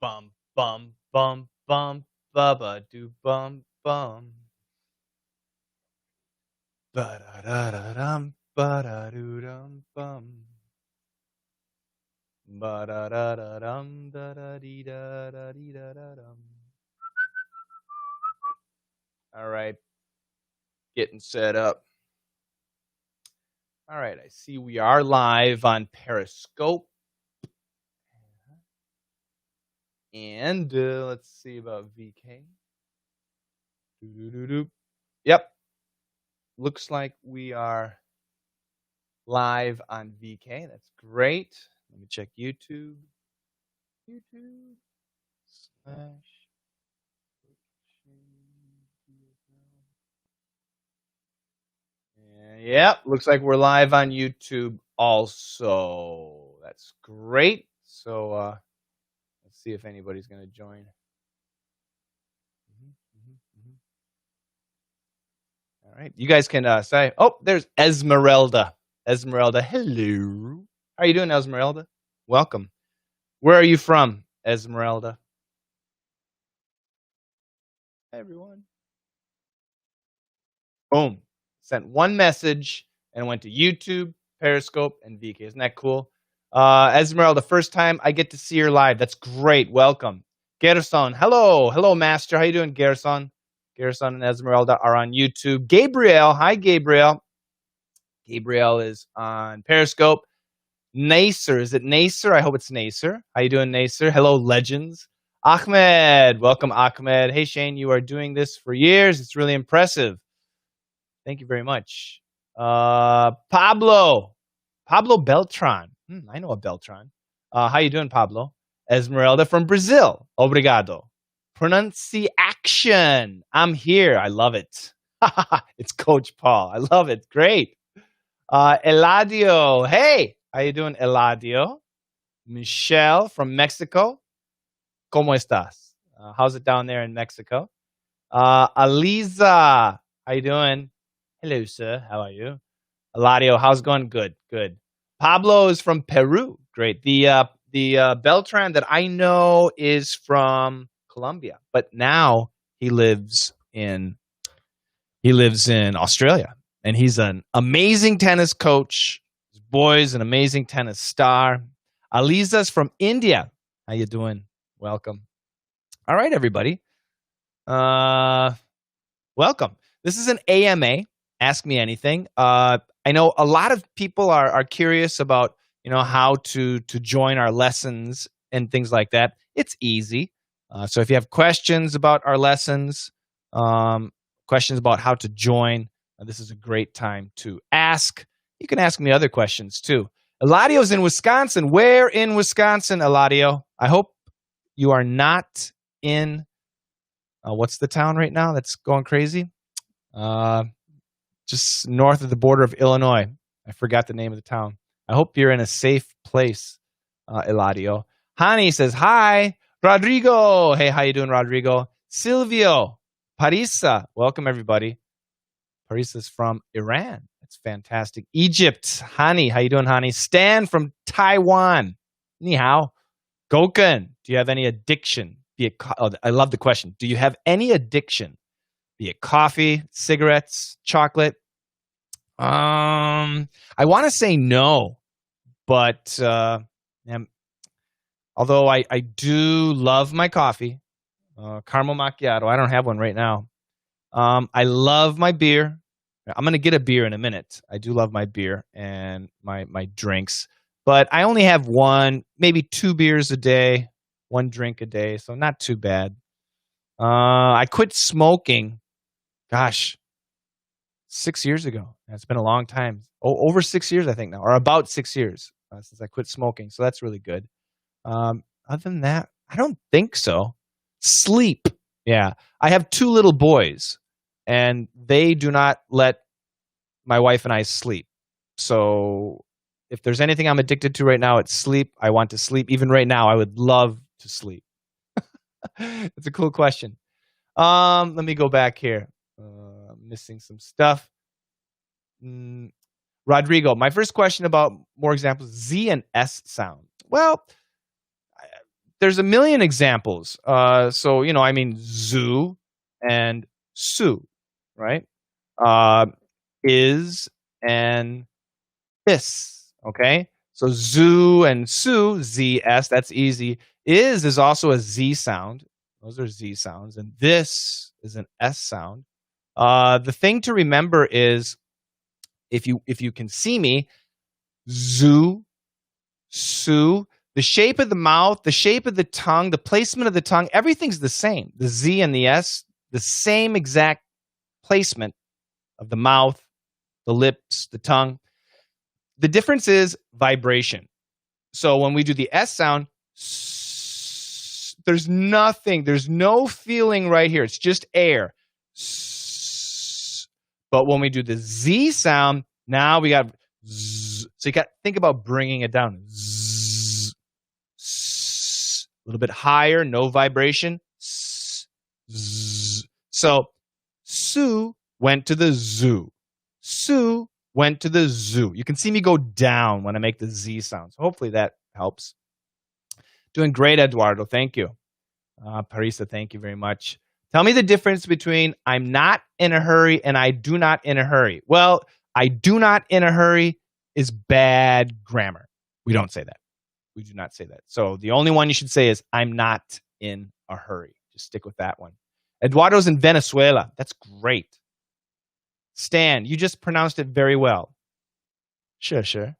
Bum, bum, bum, bum, bubba do bum, bum. Ba-da-da-da-dum, ba-da-doo-dum, bum. Ba-da-da-da-dum, da-da-dee-da-da-dee-da-da-dum. All right, getting set up. All right, I see we are live on Periscope. And let's see about VK. Doo-doo-doo-doo. Yep. Looks like we are live on VK. That's great. Let me check YouTube. YouTube slash. Yep. Looks like we're live on YouTube also. That's great. So let's see if anybody's going to join. All right. You guys can say, oh, there's Esmeralda. Esmeralda, hello. How are you doing, Esmeralda? Welcome. Where are you from, Esmeralda? Hey, everyone. Boom. Sent one message and went to YouTube, Periscope, and VK. Isn't that cool? Esmeralda, first time I get to see her live. That's great. Welcome. Gerson, hello. Hello, Master. How you doing, Gerson? Gerson and Esmeralda are on YouTube. Gabriel, hi, Gabriel. Gabriel is on Periscope. Nacer, is it Nacer? I hope it's Nacer. How you doing, Nacer? Hello, legends. Ahmed, welcome, Ahmed. Hey, Shane, you are doing this for years. It's really impressive. Thank you very much. Pablo Beltran. I know a Beltran. How you doing, Pablo? Esmeralda from Brazil. Obrigado. Pronunciation. I'm here. I love it. It's Coach Paul. I love it. Great. Eladio. Hey, how you doing, Eladio? Michelle from Mexico. ¿Cómo estás? How's it down there in Mexico? Aliza. How you doing? Hello, sir. How are you? Eladio, how's it going? Good, good. Pablo is from Peru. Great. The Beltran that I know is from Colombia, but now he lives in Australia, and he's an amazing tennis coach. His boy's an amazing tennis star. Aliza's from India. How you doing? Welcome. All right, everybody. Welcome. This is an AMA. Ask me anything. I know a lot of people are curious about, how to join our lessons and things like that. It's easy. So if you have questions about our lessons, questions about how to join, this is a great time to ask. You can ask me other questions too. Eladio's in Wisconsin. Where in Wisconsin, Eladio? I hope you are not in, what's the town right now that's going crazy? Just north of the border of Illinois. I forgot the name of the town. I hope you're in a safe place, Eladio. Hani says, hi. Rodrigo. Hey, how you doing, Rodrigo? Silvio. Parisa. Welcome, everybody. Parisa's from Iran. That's fantastic. Egypt. Hani. How you doing, Hani? Stan from Taiwan. Ni hao. Goken. Do you have any addiction? I love the question. Do you have any addiction? Be it coffee, cigarettes, chocolate. I want to say no, but although I do love my coffee, caramel macchiato. I don't have one right now. I love my beer. I'm going to get a beer in a minute. I do love my beer and my drinks, but I only have one, maybe 2 beers a day, 1 drink a day, so not too bad. I quit smoking. Gosh, 6 years ago. It's been a long time. Over 6 years, I think now, or about 6 years since I quit smoking. So that's really good. Other than that, I don't think so. Sleep. Yeah. I have 2 little boys, and they do not let my wife and I sleep. So if there's anything I'm addicted to right now, it's sleep. I want to sleep. Even right now, I would love to sleep. It's a cool question. Let me go back here. Missing some stuff. Rodrigo, my first question about more examples, Z and S sound. Well, there's a million examples. So, I mean, zoo and sue, right? Uh, is and this, okay? So zoo and sue, ZS, that's easy. Is also a Z sound. Those are Z sounds. And this is an S sound. The thing to remember is if you can see me, zoo, sue, the shape of the mouth, the shape of the tongue, the placement of the tongue, everything's the same. The Z and the S, the same exact placement of the mouth, the lips, the tongue. The difference is vibration. So when we do the S sound, there's nothing, there's no feeling right here. It's just air. But when we do the Z sound, now we got Z. So you got to think about bringing it down. Z, a little bit higher, no vibration. Z. So Sue went to the zoo. Sue went to the zoo. You can see me go down when I make the Z sound. So hopefully that helps. Doing great, Eduardo. Thank you. Parisa, thank you very much. Tell me the difference between I'm not in a hurry and I do not in a hurry. Well, I do not in a hurry is bad grammar. We don't say that. We do not say that. So the only one you should say is I'm not in a hurry. Just stick with that one. Eduardo's in Venezuela. That's great. Stan, you just pronounced it very well. Sure.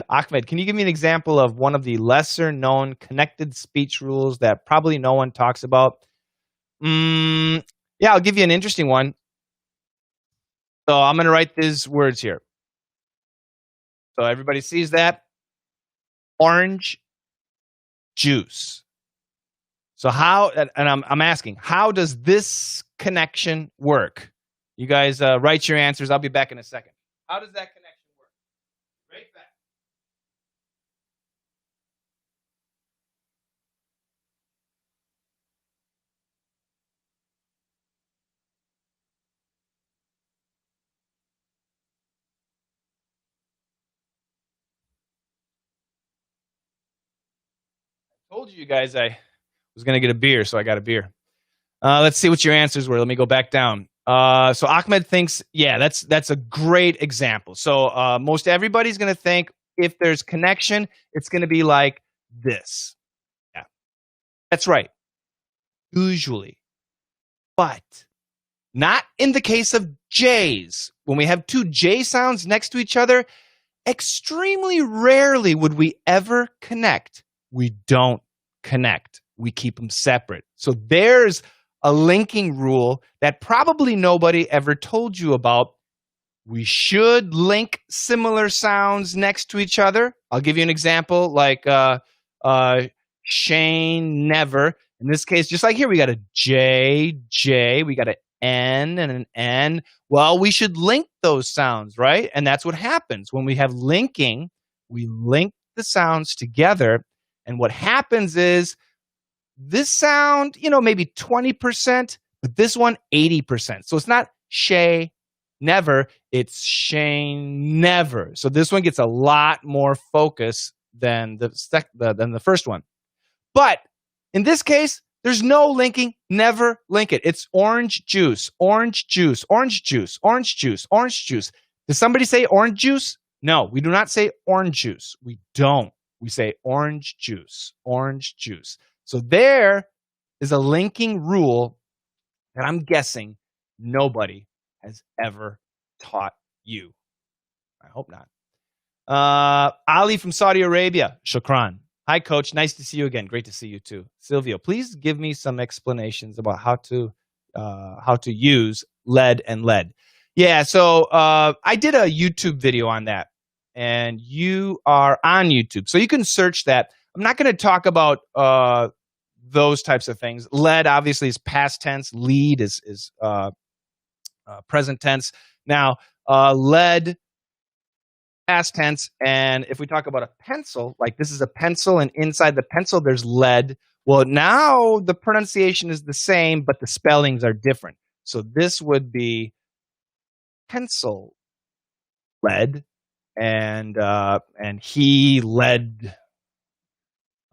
Ahmed, can you give me an example of one of the lesser known connected speech rules that probably no one talks about? Yeah, I'll give you an interesting one. So I'm going to write these words here. So everybody sees that. Orange juice. So how, and I'm asking, how does this connection work? You guys write your answers. I'll be back in a second. How does that connection work? Right back. I told you guys I was going to get a beer, so I got a beer. Let's see what your answers were. Let me go back down. So Ahmed thinks, yeah, that's a great example. So most everybody's going to think if there's connection, it's going to be like this. Yeah, that's right. Usually. But not in the case of J's. When we have two J sounds next to each other, extremely rarely would we ever connect. We don't connect. We keep them separate. So there's a linking rule that probably nobody ever told you about. We should link similar sounds next to each other. I'll give you an example like Shane, never. In this case, just like here, we got a J, J, we got an N and an N. Well, we should link those sounds, right? And that's what happens. When we have linking, we link the sounds together. And what happens is this sound, maybe 20%, but this one, 80%. So it's not Shay, never. It's Shane, never. So this one gets a lot more focus than the first one. But in this case, there's no linking. Never link it. It's orange juice, orange juice, orange juice, orange juice, orange juice. Does somebody say orange juice? No, we do not say orange juice. We don't. We say orange juice, orange juice. So there is a linking rule that I'm guessing nobody has ever taught you. I hope not. Ali from Saudi Arabia, shukran. Hi, Coach. Nice to see you again. Great to see you too. Silvio, please give me some explanations about how to use lead and lead. Yeah, so I did a YouTube video on that, and you are on YouTube, so you can search that. I'm not going to talk about those types of things. Lead obviously is past tense. Lead is present tense. Now, lead, past tense, and if we talk about a pencil, like this is a pencil, and inside the pencil there's lead. Well, now the pronunciation is the same, but the spellings are different. So this would be pencil lead, and he led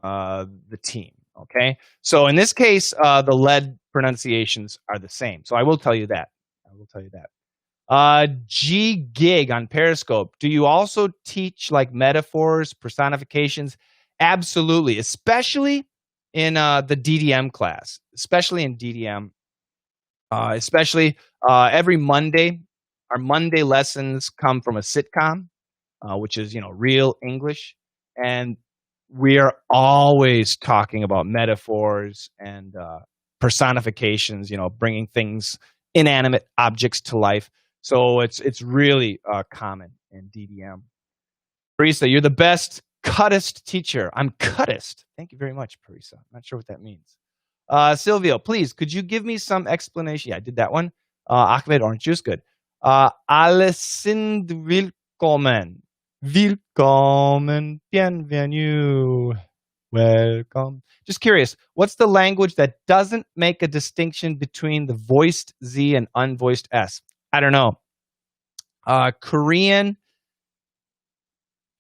the team. Okay, so in this case, the lead pronunciations are the same. So I will tell you that. I will tell you that. G Gig on Periscope. Do you also teach like metaphors, personifications? Absolutely, especially in the DDM class, especially in DDM, especially every Monday. Our Monday lessons come from a sitcom, which is real English, and we are always talking about metaphors and personifications. Bringing things, inanimate objects, to life. So it's really common in DDM. Parisa, you're the best cuttest teacher. I'm cuttest. Thank you very much, Parisa. I'm not sure what that means. Silvio, please, could you give me some explanation? Yeah, I did that one. Ahmed, orange juice, good. Alle sind willkommen. Willkommen, bienvenue. Welcome. Just curious, what's the language that doesn't make a distinction between the voiced Z and unvoiced S? I don't know. Korean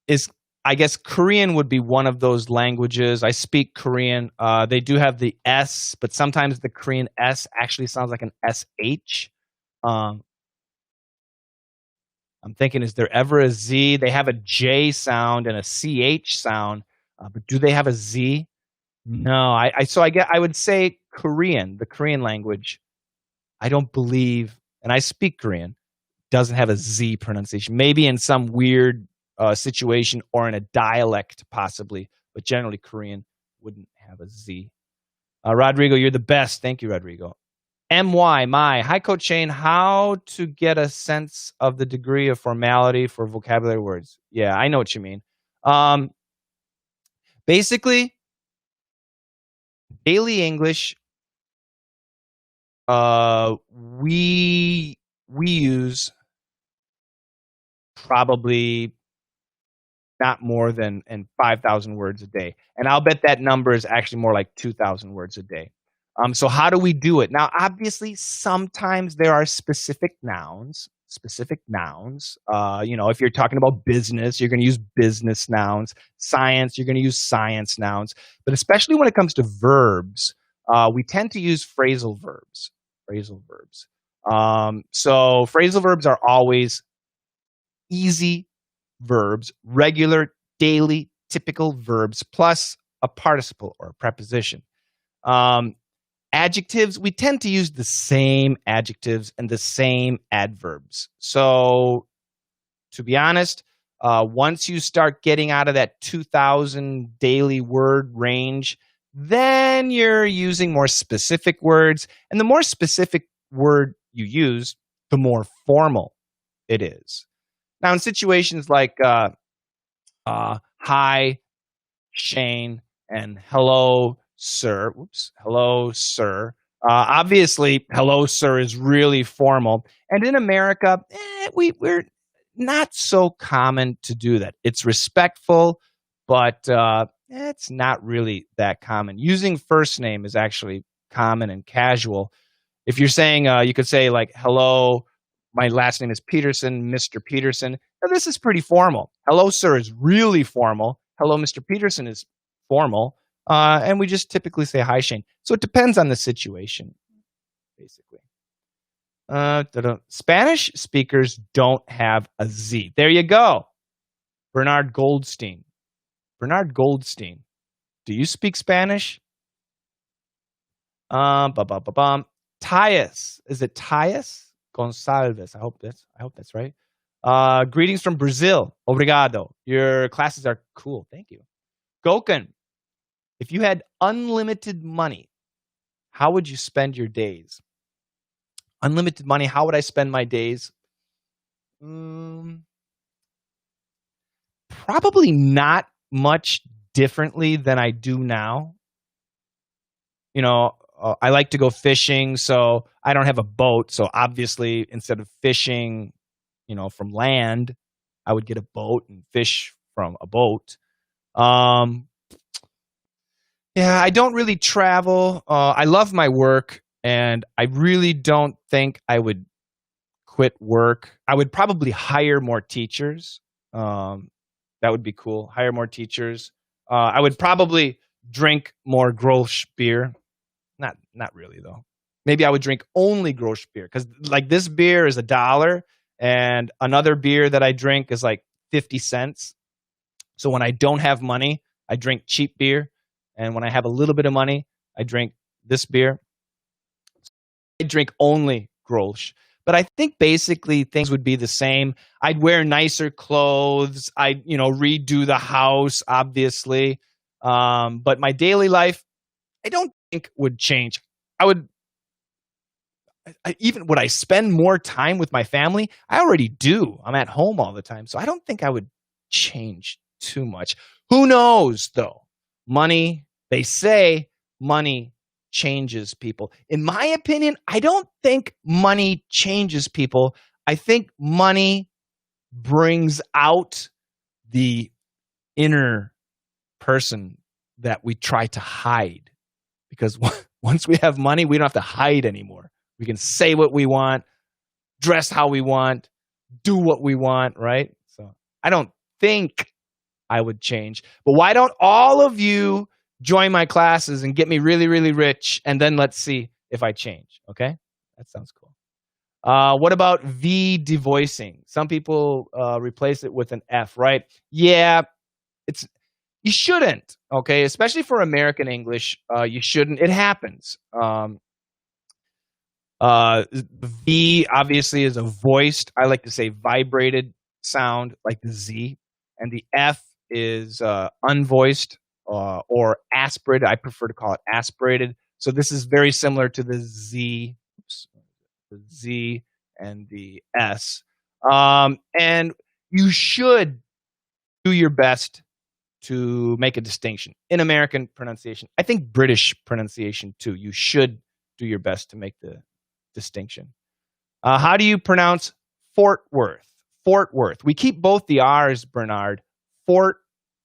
is, I guess Korean would be one of those languages. I speak Korean. They do have the S, but sometimes the Korean S actually sounds like an SH. I'm thinking, is there ever a Z? They have a J sound and a CH sound, but do they have a Z? No. I would say Korean, the Korean language. I don't believe, and I speak Korean, doesn't have a Z pronunciation. Maybe in some weird situation or in a dialect, possibly, but generally Korean wouldn't have a Z. Rodrigo, you're the best. Thank you, Rodrigo. My. Hi, Coach Shane. How to get a sense of the degree of formality for vocabulary words? Yeah, I know what you mean. Basically, daily English, we use probably not more than 5,000 words a day. And I'll bet that number is actually more like 2,000 words a day. So how do we do it? Now, obviously, sometimes there are specific nouns. If you're talking about business, you're going to use business nouns. Science, you're going to use science nouns. But especially when it comes to verbs, we tend to use phrasal verbs. So phrasal verbs are always easy verbs, regular, daily, typical verbs, plus a participle or a preposition. Adjectives, we tend to use the same adjectives and the same adverbs. So, to be honest, once you start getting out of that 2,000 daily word range, then you're using more specific words. And the more specific word you use, the more formal it is. Now, in situations like hi, Shane, and hello, sir. Hello, sir. Obviously, hello, sir is really formal. And in America, we're not so common to do that. It's respectful, but it's not really that common. Using first name is actually common and casual. If you're saying, you could say like, hello, my last name is Peterson, Mr. Peterson. Now, this is pretty formal. Hello, sir is really formal. Hello, Mr. Peterson is formal. And we just typically say hi, Shane. So it depends on the situation, basically. Spanish speakers don't have a Z. There you go. Bernard Goldstein. Do you speak Spanish? Tyus. Is it Tyus? Gonçalves. I hope that's right. Greetings from Brazil. Obrigado. Your classes are cool. Thank you. Goken. If you had unlimited money, how would you spend your days? Unlimited money, how would I spend my days? Probably not much differently than I do now. I like to go fishing, so I don't have a boat. So obviously, instead of fishing, from land, I would get a boat and fish from a boat. Yeah, I don't really travel. I love my work, and I really don't think I would quit work. I would probably hire more teachers. That would be cool. Hire more teachers. I would probably drink more Grolsch beer. Not really though. Maybe I would drink only Grolsch beer because like this beer is $1 and another beer that I drink is like 50 cents. So when I don't have money, I drink cheap beer. And when I have a little bit of money, I drink this beer. I drink only Grolsch. But I think basically things would be the same. I'd wear nicer clothes. I'd, redo the house, obviously. But my daily life, I don't think would change. Would I spend more time with my family? I already do. I'm at home all the time. So I don't think I would change too much. Who knows though? They say money changes people. In my opinion, I don't think money changes people. I think money brings out the inner person that we try to hide. Because once we have money, we don't have to hide anymore. We can say what we want, dress how we want, do what we want, right? So I don't think I would change. But why don't all of you join my classes and get me really, really rich, and then let's see if I change, okay? That sounds cool. What about V devoicing? Some people replace it with an F, right? Yeah, you shouldn't, okay? Especially for American English, you shouldn't. It happens. V obviously is a voiced, I like to say vibrated sound like the Z, and the F is unvoiced or aspirated. I prefer to call it aspirated. So this is very similar to the Z, the Z and the S. And you should do your best to make a distinction in American pronunciation. I think British pronunciation too. You should do your best to make the distinction. How do you pronounce Fort Worth? Fort Worth. We keep both the R's, Bernard. Fort,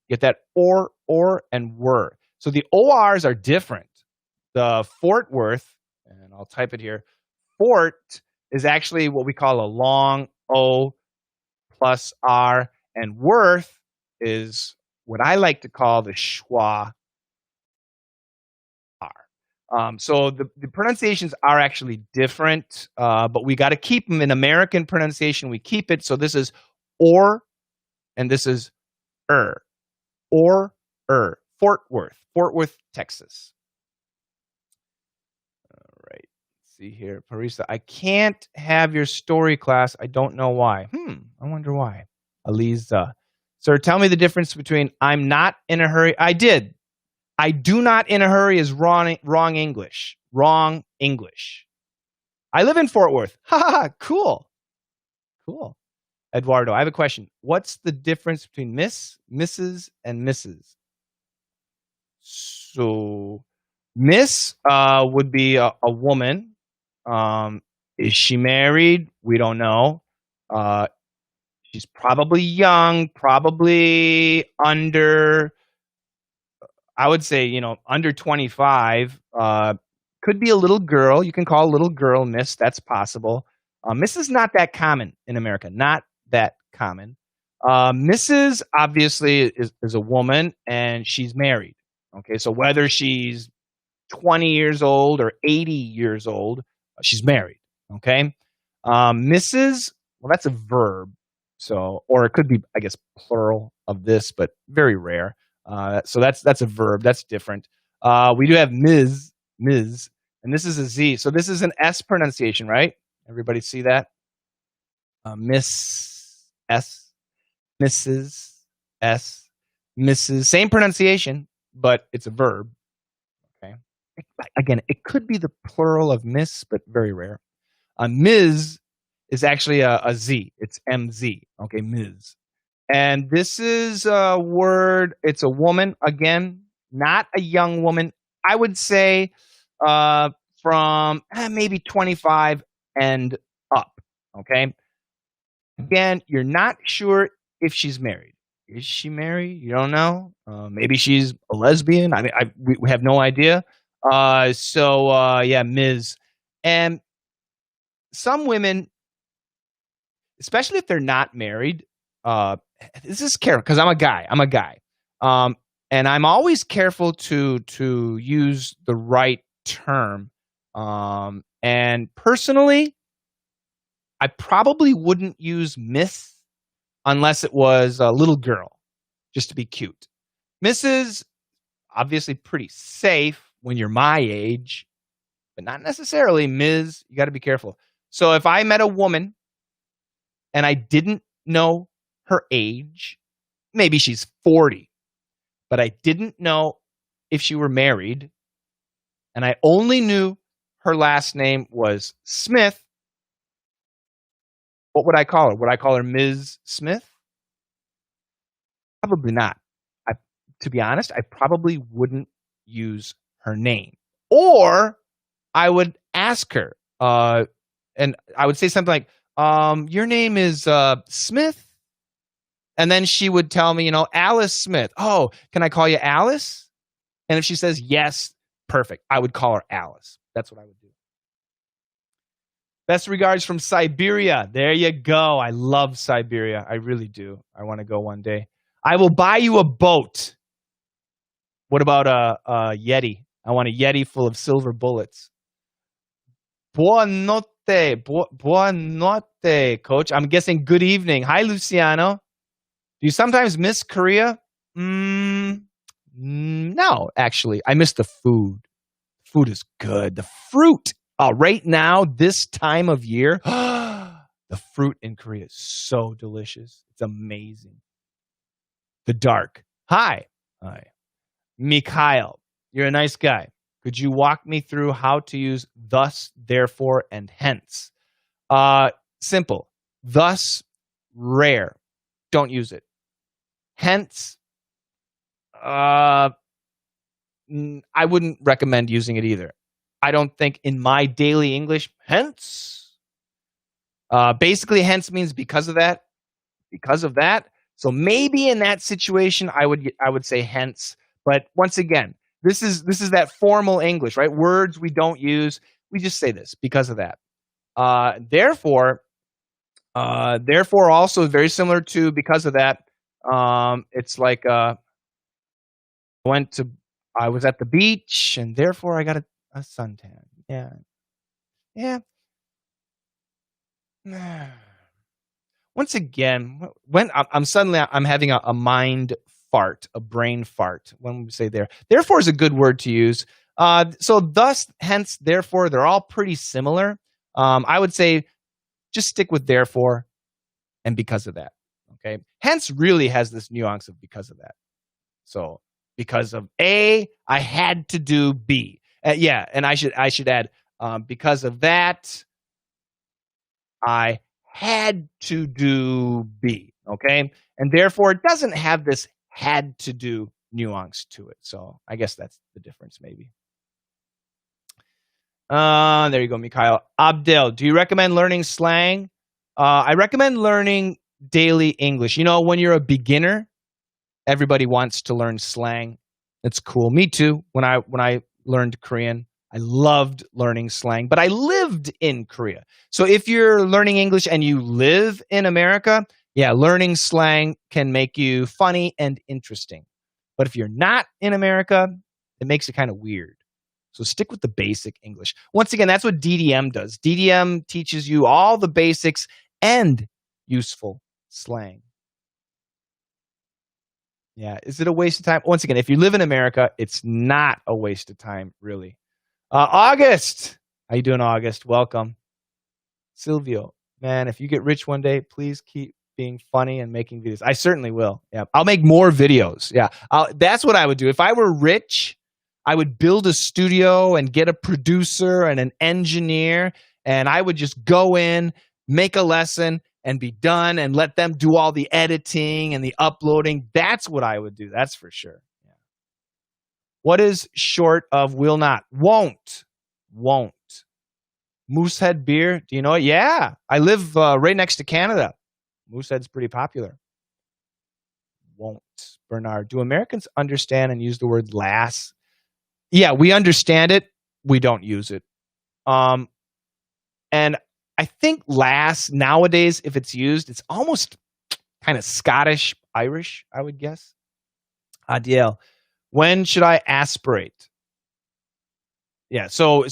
get that or, and were. So the ORs are different. The Fort Worth, and I'll type it here, Fort is actually what we call a long O plus R, and Worth is what I like to call the schwa R. So the pronunciations are actually different, but we got to keep them in American pronunciation. We keep it. So this is or, and this is or, Fort Worth, Texas. All right. Let's see here. Parisa, I can't have your story class. I don't know why. I wonder why. Aliza. Sir, tell me the difference between I'm not in a hurry. I did. I do not in a hurry is wrong English. Wrong English. I live in Fort Worth. Ha ha ha. Cool. Eduardo, I have a question. What's the difference between Miss, Mrs., and Mrs.? So, Miss would be a woman. Is she married? We don't know. She's probably young, probably under, I would say, under 25. Could be a little girl. You can call a little girl Miss. That's possible. Miss is not that common in America. Not that common. Mrs. obviously is a woman and she's married. Okay, so whether she's 20 years old or 80 years old, she's married. Okay, Mrs. Well, that's a verb. So, or it could be, I guess, plural of this, but very rare. So that's a verb. That's different. We do have Ms., and this is a Z. So this is an S pronunciation, right? Everybody see that? Miss S, Mrs. S, Mrs. Same pronunciation, but it's a verb. Okay. Again, it could be the plural of Miss, but very rare. Ms. is actually a Z. It's MZ. Okay, Ms. And this is a word. It's a woman. Again, not a young woman. I would say from maybe 25 and up. Okay. Again, you're not sure if she's married. Is she married? You don't know. Maybe she's a lesbian. I mean, we have no idea. Yeah, Ms. And some women, especially if they're not married, this is careful because I'm a guy. And I'm always careful to use the right term. And personally, I probably wouldn't use Miss unless it was a little girl, just to be cute. Mrs. obviously pretty safe when you're my age, but not necessarily Ms. You got to be careful. So if I met a woman and I didn't know her age, maybe she's 40, but I didn't know if she were married, and I only knew her last name was Smith, what would I call her? Would I call her Ms. Smith? Probably not. I, to be honest, I probably wouldn't use her name. Or I would ask her, and I would say something like, your name is Smith? And then she would tell me, Alice Smith. Oh, can I call you Alice? And if she says yes, perfect. I would call her Alice. That's what I would do. Best regards from Siberia. There you go. I love Siberia. I really do. I want to go one day. I will buy you a boat. What about a Yeti? I want a Yeti full of silver bullets. Buonanotte. Buonanotte, coach. I'm guessing good evening. Hi, Luciano. Do you sometimes miss Korea? No, actually. I miss the food. Food is good. The fruit. Right now, this time of year, the fruit in Korea is so delicious. It's amazing. The dark. Hi. Mikhail, you're a nice guy. Could you walk me through how to use thus, therefore, and hence? Simple. Thus, rare. Don't use it. Hence, I wouldn't recommend using it either. I don't think in my daily English, hence. Basically, hence means because of that. Because of that. So maybe in that situation, I would say hence. But once again, this is that formal English, right? Words we don't use. We just say this because of that. Therefore, also very similar to because of that. It's like I was at the beach and therefore I got a suntan. Yeah. Once again, when I'm having a mind fart, a brain fart. When we say therefore is a good word to use. So thus, hence, therefore, they're all pretty similar. I would say just stick with therefore and because of that. Okay. Hence really has this nuance of because of that. So because of A, I had to do B. And I should add because of that, I had to do B. Okay. And therefore, it doesn't have this had to do nuance to it. So I guess that's the difference, maybe. There you go, Mikhail. Abdel, do you recommend learning slang? I recommend learning daily English. When you're a beginner, everybody wants to learn slang. It's cool. Me too. When I learned Korean, I loved learning slang, but I lived in Korea. So if you're learning English and you live in America, yeah, learning slang can make you funny and interesting. But if you're not in America, it makes it kind of weird. So stick with the basic English. Once again, that's what DDM does. DDM teaches you all the basics and useful slang. Yeah, is it a waste of time? Once again, if you live in America, it's not a waste of time, really. August, how you doing, August? Welcome. Silvio, man, if you get rich one day, please keep being funny and making videos. I certainly will. Yeah, I'll make more videos. Yeah, that's what I would do. If I were rich, I would build a studio and get a producer and an engineer, and I would just go in, make a lesson, and be done, and let them do all the editing and the uploading. That's what I would do. That's for sure. Yeah. What is short of will not? Won't. Moosehead beer. Do you know it? Yeah. I live right next to Canada. Moosehead's pretty popular. Won't. Bernard, do Americans understand and use the word lass? Yeah, we understand it. We don't use it. And I think lass nowadays, if it's used, it's almost kind of Scottish, Irish, I would guess. Adiel, When should I aspirate? Yeah, so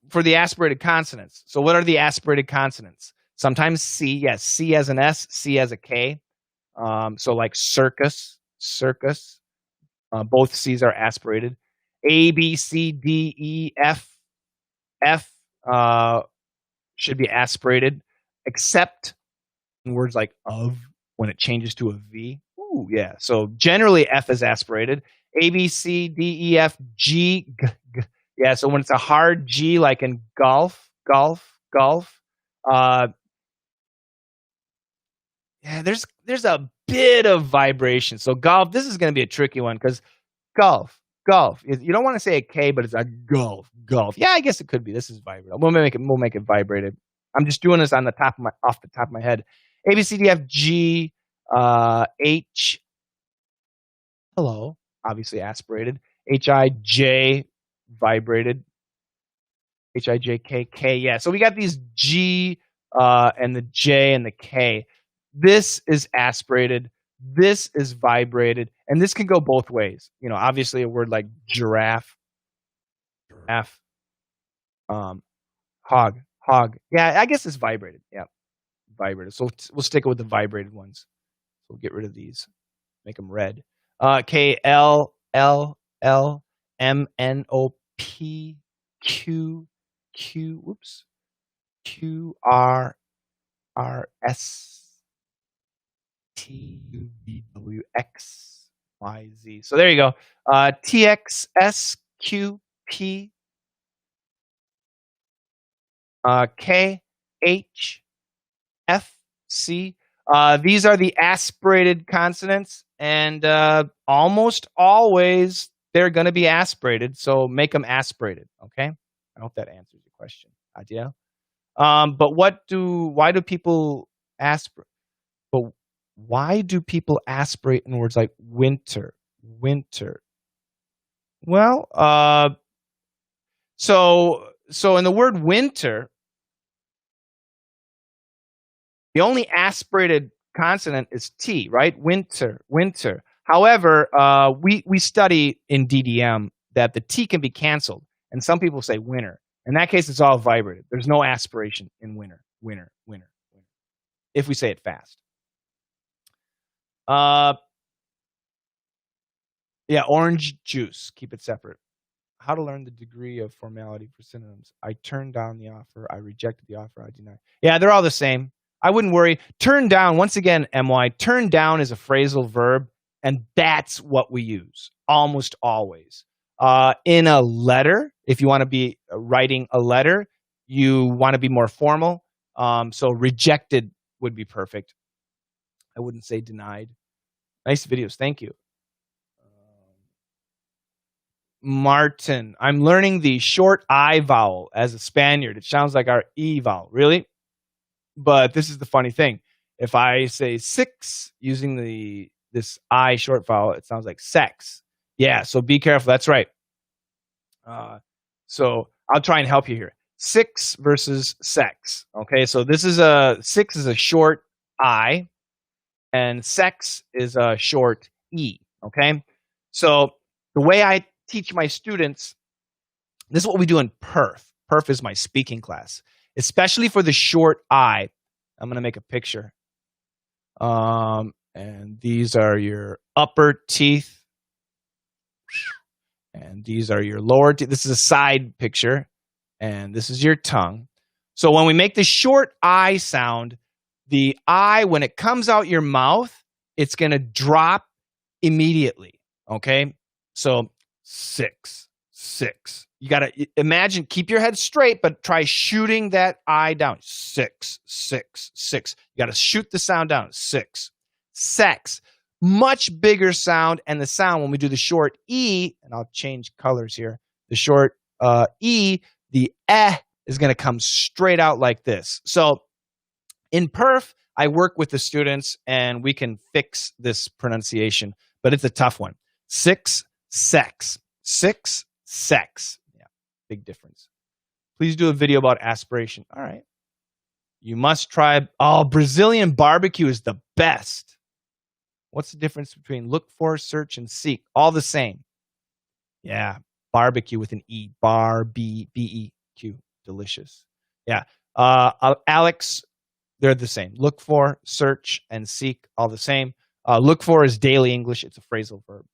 for the aspirated consonants. So what are the aspirated consonants? Sometimes C, yes, C as an S, C as a K. So like circus, circus. Both C's are aspirated. A, B, C, D, E, F, F should be aspirated, except in words like of when it changes to a V. Ooh, yeah. So generally F is aspirated. A, B, C, D, E, F, G, G, G. Yeah, so when it's a hard G, like in golf, golf, golf, yeah, there's a bit of vibration. So golf, this is going to be a tricky one because golf, golf. You don't want to say a K, but it's a golf, golf. Yeah, I guess it could be. This is vibrated. We'll make it vibrated. I'm just doing this off the top of my head. A B C D F G H. Hello, obviously aspirated. H I J vibrated. H I J K K. Yeah. So we got these G and the J and the K. This is aspirated. This is vibrated, and this can go both ways. You know, obviously a word like giraffe, giraffe, hog, hog. Yeah, I guess it's vibrated. Yeah, vibrated. So we'll stick it with the vibrated ones. So we'll get rid of these, make them red. K L L L M N O P Q Q. Whoops. Q R R S. T U V W X Y Z. So there you go. T X S Q P K H F C. These are the aspirated consonants, and almost always they're going to be aspirated. So make them aspirated. Okay. I hope that answers your question, Adia. But why do people aspirate? But why do people aspirate in words like winter, winter? Well, so in the word winter, the only aspirated consonant is T, right? Winter, winter. However, we study in DDM that the T can be canceled, and some people say winter. In that case, it's all vibrated. There's no aspiration in winter, winter, winter, winter, if we say it fast. Yeah, orange juice. Keep it separate. How to learn the degree of formality for synonyms. I turned down the offer. I rejected the offer. I denied. Yeah, they're all the same. I wouldn't worry. Turn down, once again, MY, turn down is a phrasal verb, and that's what we use almost always. In a letter, if you want to be writing a letter, you want to be more formal. So rejected would be perfect. I wouldn't say denied. Nice videos. Thank you. Martin, I'm learning the short I vowel as a Spaniard. It sounds like our E vowel. Really? But this is the funny thing. If I say six using this I short vowel, it sounds like sex. Yeah, so be careful. That's right. So I'll try and help you here. Six versus sex. Okay, so six is a short I, and sex is a short E. Okay, so the way I teach my students, this is what we do in Perf. Perf is my speaking class, especially for the short I. I'm going to make a picture. And these are your upper teeth. And these are your lower teeth. This is a side picture. And this is your tongue. So when we make the short I sound, the I, when it comes out your mouth, it's going to drop immediately. Okay? So six, six. You got to imagine, keep your head straight, but try shooting that I down. Six, six, six. You got to shoot the sound down. Six. Sex. Much bigger sound, and the sound when we do the short E, and I'll change colors here. The short E, the is going to come straight out like this. So in Perf, I work with the students, and we can fix this pronunciation, but it's a tough one. Six, sex. Six, sex. Yeah, big difference. Please do a video about aspiration. All right. You must try. Oh, Brazilian barbecue is the best. What's the difference between look for, search, and seek? All the same. Yeah. Barbecue with an E. B-E-Q. Delicious. Yeah. Alex, they're the same. Look for, search, and seek, all the same. Look for is daily English. It's a phrasal verb.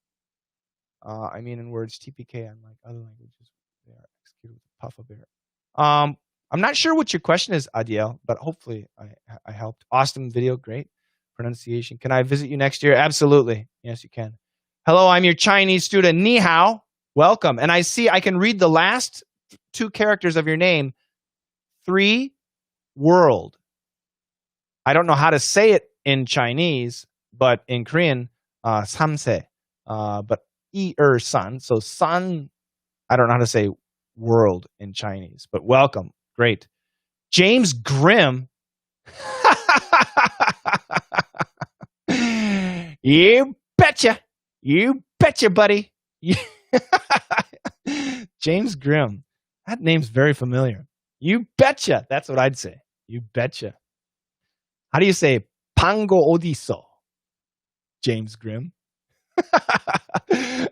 I mean, in words, TPK, unlike other languages, they are executed with a puff of air. I'm not sure what your question is, Adiel, but hopefully I helped. Awesome video, great pronunciation. Can I visit you next year? Absolutely. Yes, you can. Hello, I'm your Chinese student. Ni hao. Welcome. And I see I can read the last two characters of your name. 3 world. I don't know how to say it in Chinese, but in Korean, samse. But san. So san, I don't know how to say world in Chinese, but welcome. Great. James Grimm. You betcha. You betcha, buddy. James Grimm. That name's very familiar. You betcha. That's what I'd say. You betcha. How do you say pango odiso? James Grimm.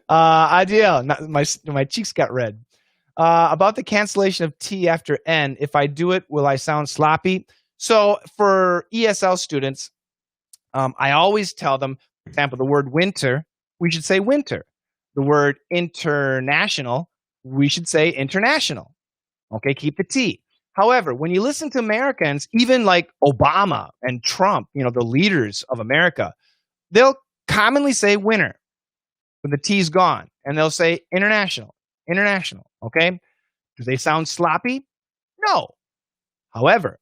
Ideal. My cheeks got red. About the cancellation of T after N, if I do it, will I sound sloppy? So for ESL students, I always tell them, for example, the word winter, we should say winter. The word international, we should say international. Okay, keep the T. However, when you listen to Americans, even like Obama and Trump, the leaders of America, they'll commonly say winter when the T's gone, and they'll say international, okay? Do they sound sloppy? No. However,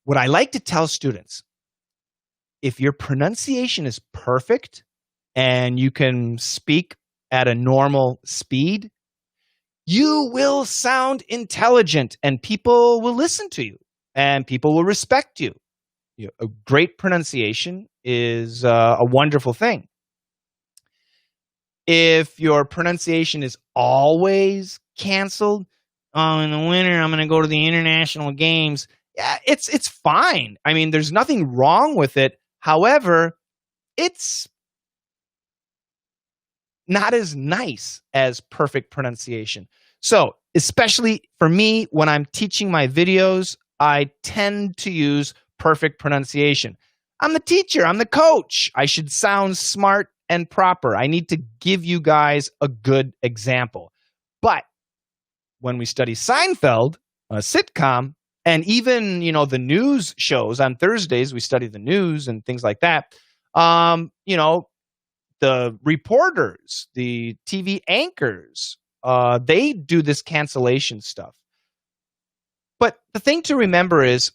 what I like to tell students, if your pronunciation is perfect and you can speak at a normal speed, you will sound intelligent and people will listen to you and people will respect you. A great pronunciation is a wonderful thing. If your pronunciation is always canceled, in the winter I'm going to go to the international games. Yeah, it's fine. I mean, there's nothing wrong with it. However, it's not as nice as perfect pronunciation. So, especially for me, when I'm teaching my videos, I tend to use perfect pronunciation. I'm the teacher. I'm the coach. I should sound smart and proper. I need to give you guys a good example. But when we study Seinfeld, a sitcom, and even, the news shows on Thursdays, we study the news and things like that. The reporters, the TV anchors, they do this cancellation stuff. But the thing to remember is,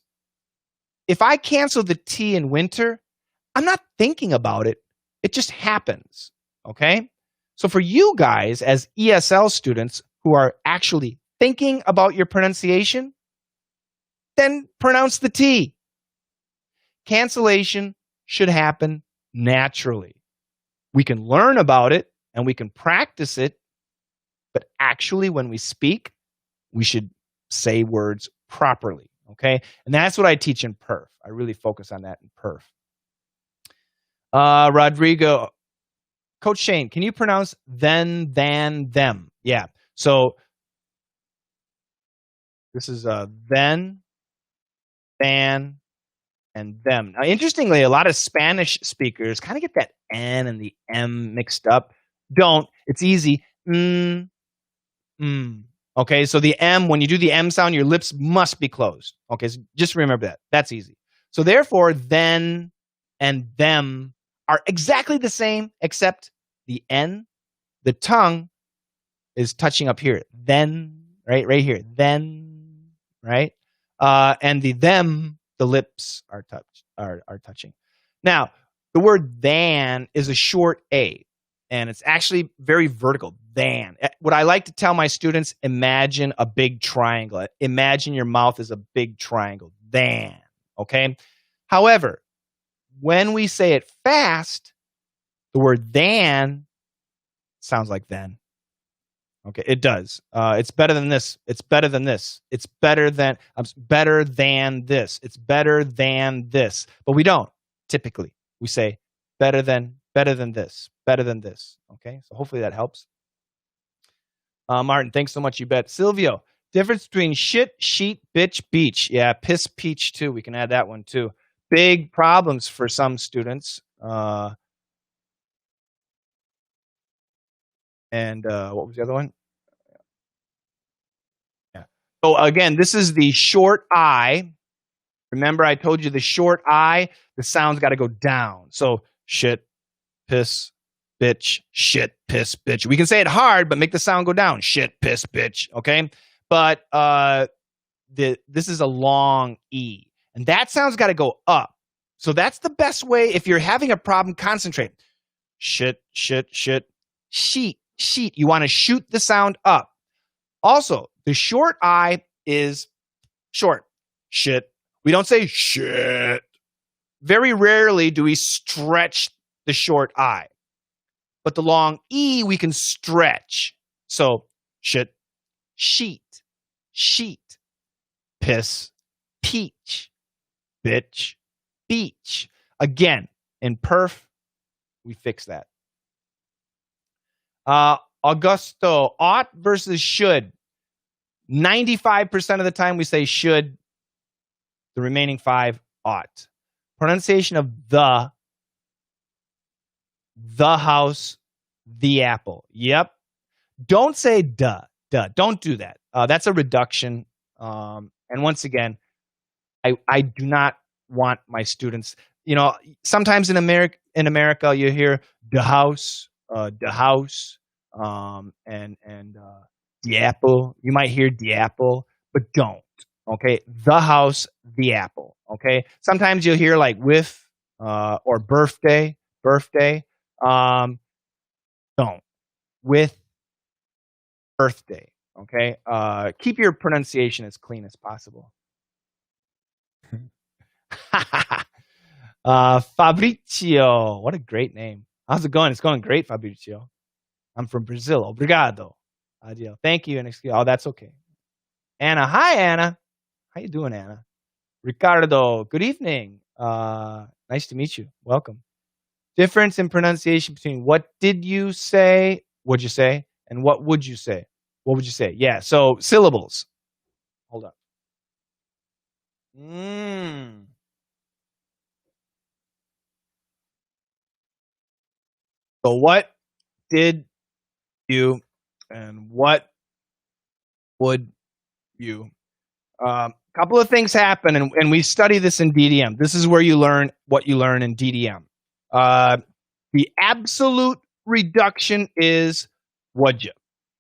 if I cancel the T in winter, I'm not thinking about it. It just happens, okay? So for you guys as ESL students who are actually thinking about your pronunciation, then pronounce the T. Cancellation should happen naturally. We can learn about it and we can practice it, but actually when we speak, we should say words properly, okay? And that's what I teach in perf. I really focus on that in perf. Rodrigo, Coach Shane, can you pronounce then, than, them? Yeah. So this is then, than, and them. Now, interestingly, a lot of Spanish speakers kind of get that N and the M mixed up. Don't. It's easy. Okay, so the M, when you do the M sound, your lips must be closed. Okay, so just remember that. That's easy. So therefore, then and them are exactly the same, except the N, the tongue is touching up here. Then, right here. Then, right? And the them, the lips are touching. Now, the word than is a short A, and it's actually very vertical. Than. What I like to tell my students, imagine a big triangle. Imagine your mouth is a big triangle. Than. Okay? However, when we say it fast, the word than sounds like then. Okay, it does. It's better than this. It's better than this. It's better than better than this. It's better than this. But we don't typically. We say better than this, better than this. Okay, so hopefully that helps. Martin, thanks so much. You bet. Silvio, difference between shit, sheet, bitch, beach. Yeah, piss, peach too. We can add that one too. Big problems for some students. And what was the other one? Yeah. So again, this is the short I. Remember, I told you the short I, the sound's got to go down. So shit, piss, bitch, shit, piss, bitch. We can say it hard, but make the sound go down. Shit, piss, bitch. Okay. But this is a long E. And that sound's got to go up. So that's the best way. If you're having a problem, concentrate. Shit, shit, shit. Sheet, sheet. You want to shoot the sound up. Also, the short I is short. Shit. We don't say shit. Very rarely do we stretch the short I. But the long E we can stretch. So shit, sheet, sheet, piss, peach, bitch, beach. Again, in perf, we fix that. Augusto, ought versus should. 95% of the time we say should. The remaining 5, ought. Pronunciation of the house, the apple. Yep. Don't say duh. Don't do that. That's a reduction. And once again, I do not want my students, sometimes in America you hear the house, and the apple. You might hear the apple, but don't. Okay, the house, the apple. Okay, sometimes you'll hear like with or birthday. Don't with birthday. Okay, keep your pronunciation as clean as possible. Fabrizio, what a great name. How's it going? It's going great, Fabrizio. I'm from Brazil. Obrigado. Adio. Thank you and excuse. Oh, that's okay. Anna, hi Anna. How you doing, Anna? Ricardo, good evening. Nice to meet you. Welcome. Difference in pronunciation between what did you say, what'd you say, and what would you say? What would you say? Yeah, so syllables. Hold up. So what did you and what would you? Couple of things happen, and we study this in DDM. This is where you learn what you learn in DDM. The absolute reduction is what'd you.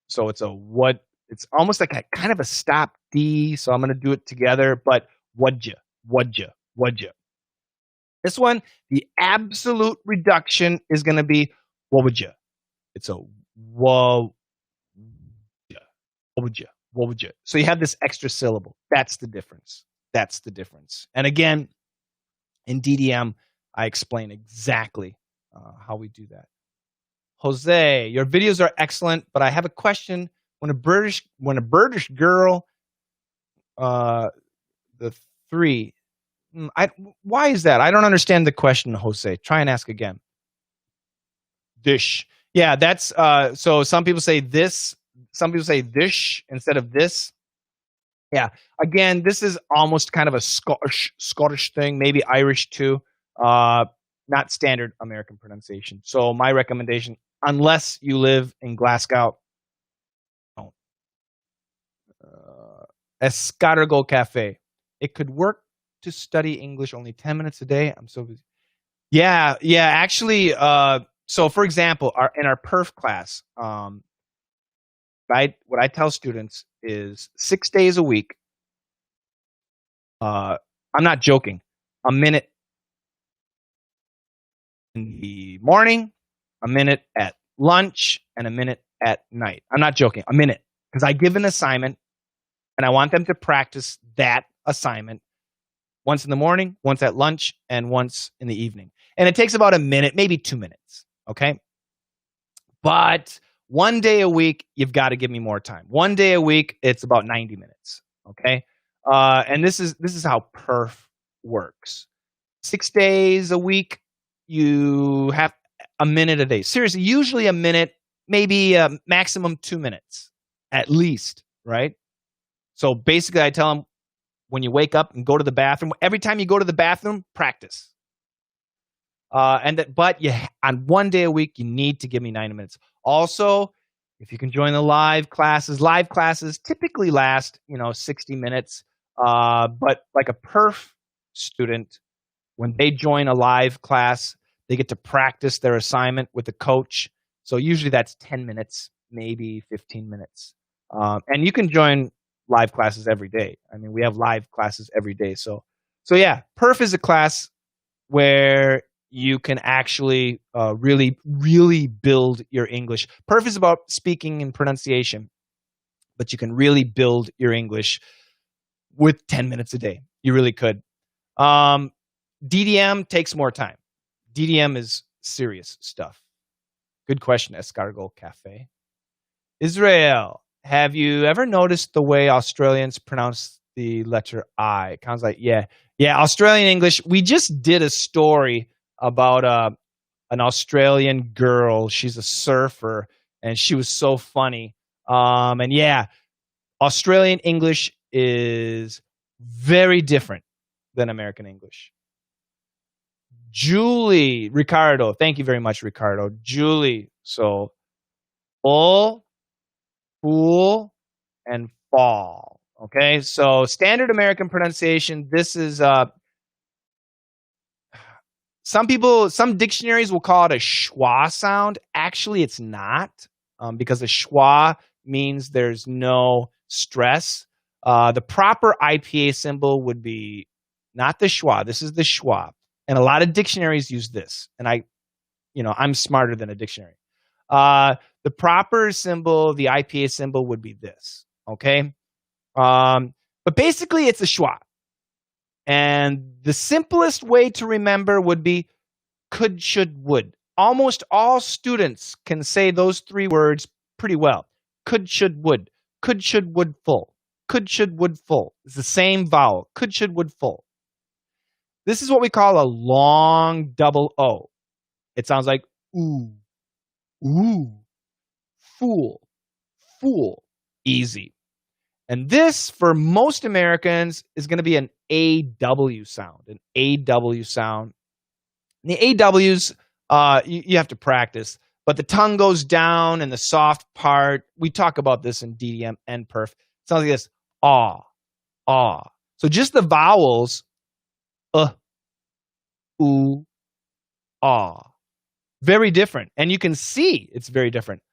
So it's a what. It's almost like a kind of a stop D. So I'm going to do it together. But what'd you. This one, the absolute reduction is going to be what would you. It's a what would you. So you have this extra syllable. That's the difference. And again, in DDM, I explain exactly how we do that. Jose, your videos are excellent, but I have a question. When a British girl, the 3, why is that? I don't understand the question, Jose. Try and ask again. Dish. Yeah, that's so some people say this. Some people say this instead of this. Yeah. Again, this is almost kind of a Scottish thing, maybe Irish too. Not standard American pronunciation. So my recommendation, unless you live in Glasgow, don't. Escargot Cafe. It could work to study English only 10 minutes a day. I'm so busy. Yeah. Actually, so for example, in our perf class, what I tell students is 6 days a week. I'm not joking. A minute in the morning, a minute at lunch, and a minute at night. I'm not joking. A minute. Because I give an assignment, and I want them to practice that assignment once in the morning, once at lunch, and once in the evening. And it takes about a minute, maybe 2 minutes. Okay? But 1 day a week, you've got to give me more time. 1 day a week, it's about 90 minutes. Okay? And this is how perf works. 6 days a week, you have a minute a day. Seriously, usually a minute, maybe maximum 2 minutes. at least, right? So basically, I tell them when you wake up and go to the bathroom, every time you go to the bathroom, practice. But on one day a week, you need to give me 90 minutes. Also, if you can join the live classes typically last 60 minutes. But like a perf student, when they join a live class, they get to practice their assignment with the coach. So usually that's 10 minutes, maybe 15 minutes. And you can join live classes every day. I mean, we have live classes every day. So yeah, perf is a class where you can actually really, really build your English. Perf is about speaking and pronunciation, but you can really build your English with 10 minutes a day. You really could. DDM takes more time. DDM is serious stuff. Good question, Escargot Cafe. Israel, have you ever noticed the way Australians pronounce the letter I? It sounds like, yeah, Australian English. We just did a story about an Australian girl. She's a surfer, and she was so funny. And yeah, Australian English is very different than American English. Julie, Ricardo, thank you very much, Ricardo. Julie, so full, fool, and fall. Okay, so standard American pronunciation. This is some dictionaries will call it a schwa sound. Actually, it's not, because a schwa means there's no stress. The proper IPA symbol would be not the schwa. This is the schwa. And a lot of dictionaries use this. And I'm smarter than a dictionary. The proper symbol, the IPA symbol, would be this. Okay? But basically, it's a schwa. And the simplest way to remember would be could, should, would. Almost all students can say those three words pretty well. Could, should, would. Could, should, would, full. Could, should, would, full. It's the same vowel. Could, should, would, full. This is what we call a long double O. It sounds like ooh, ooh, fool, fool. Easy. And this, for most Americans, is going to be an AW sound. An AW sound. And the AWs, you have to practice. But the tongue goes down in the soft part. We talk about this in DDM and perf. It sounds like this. Ah, ah. So just the vowels, ooh, ah. Very different. And you can see it's very different.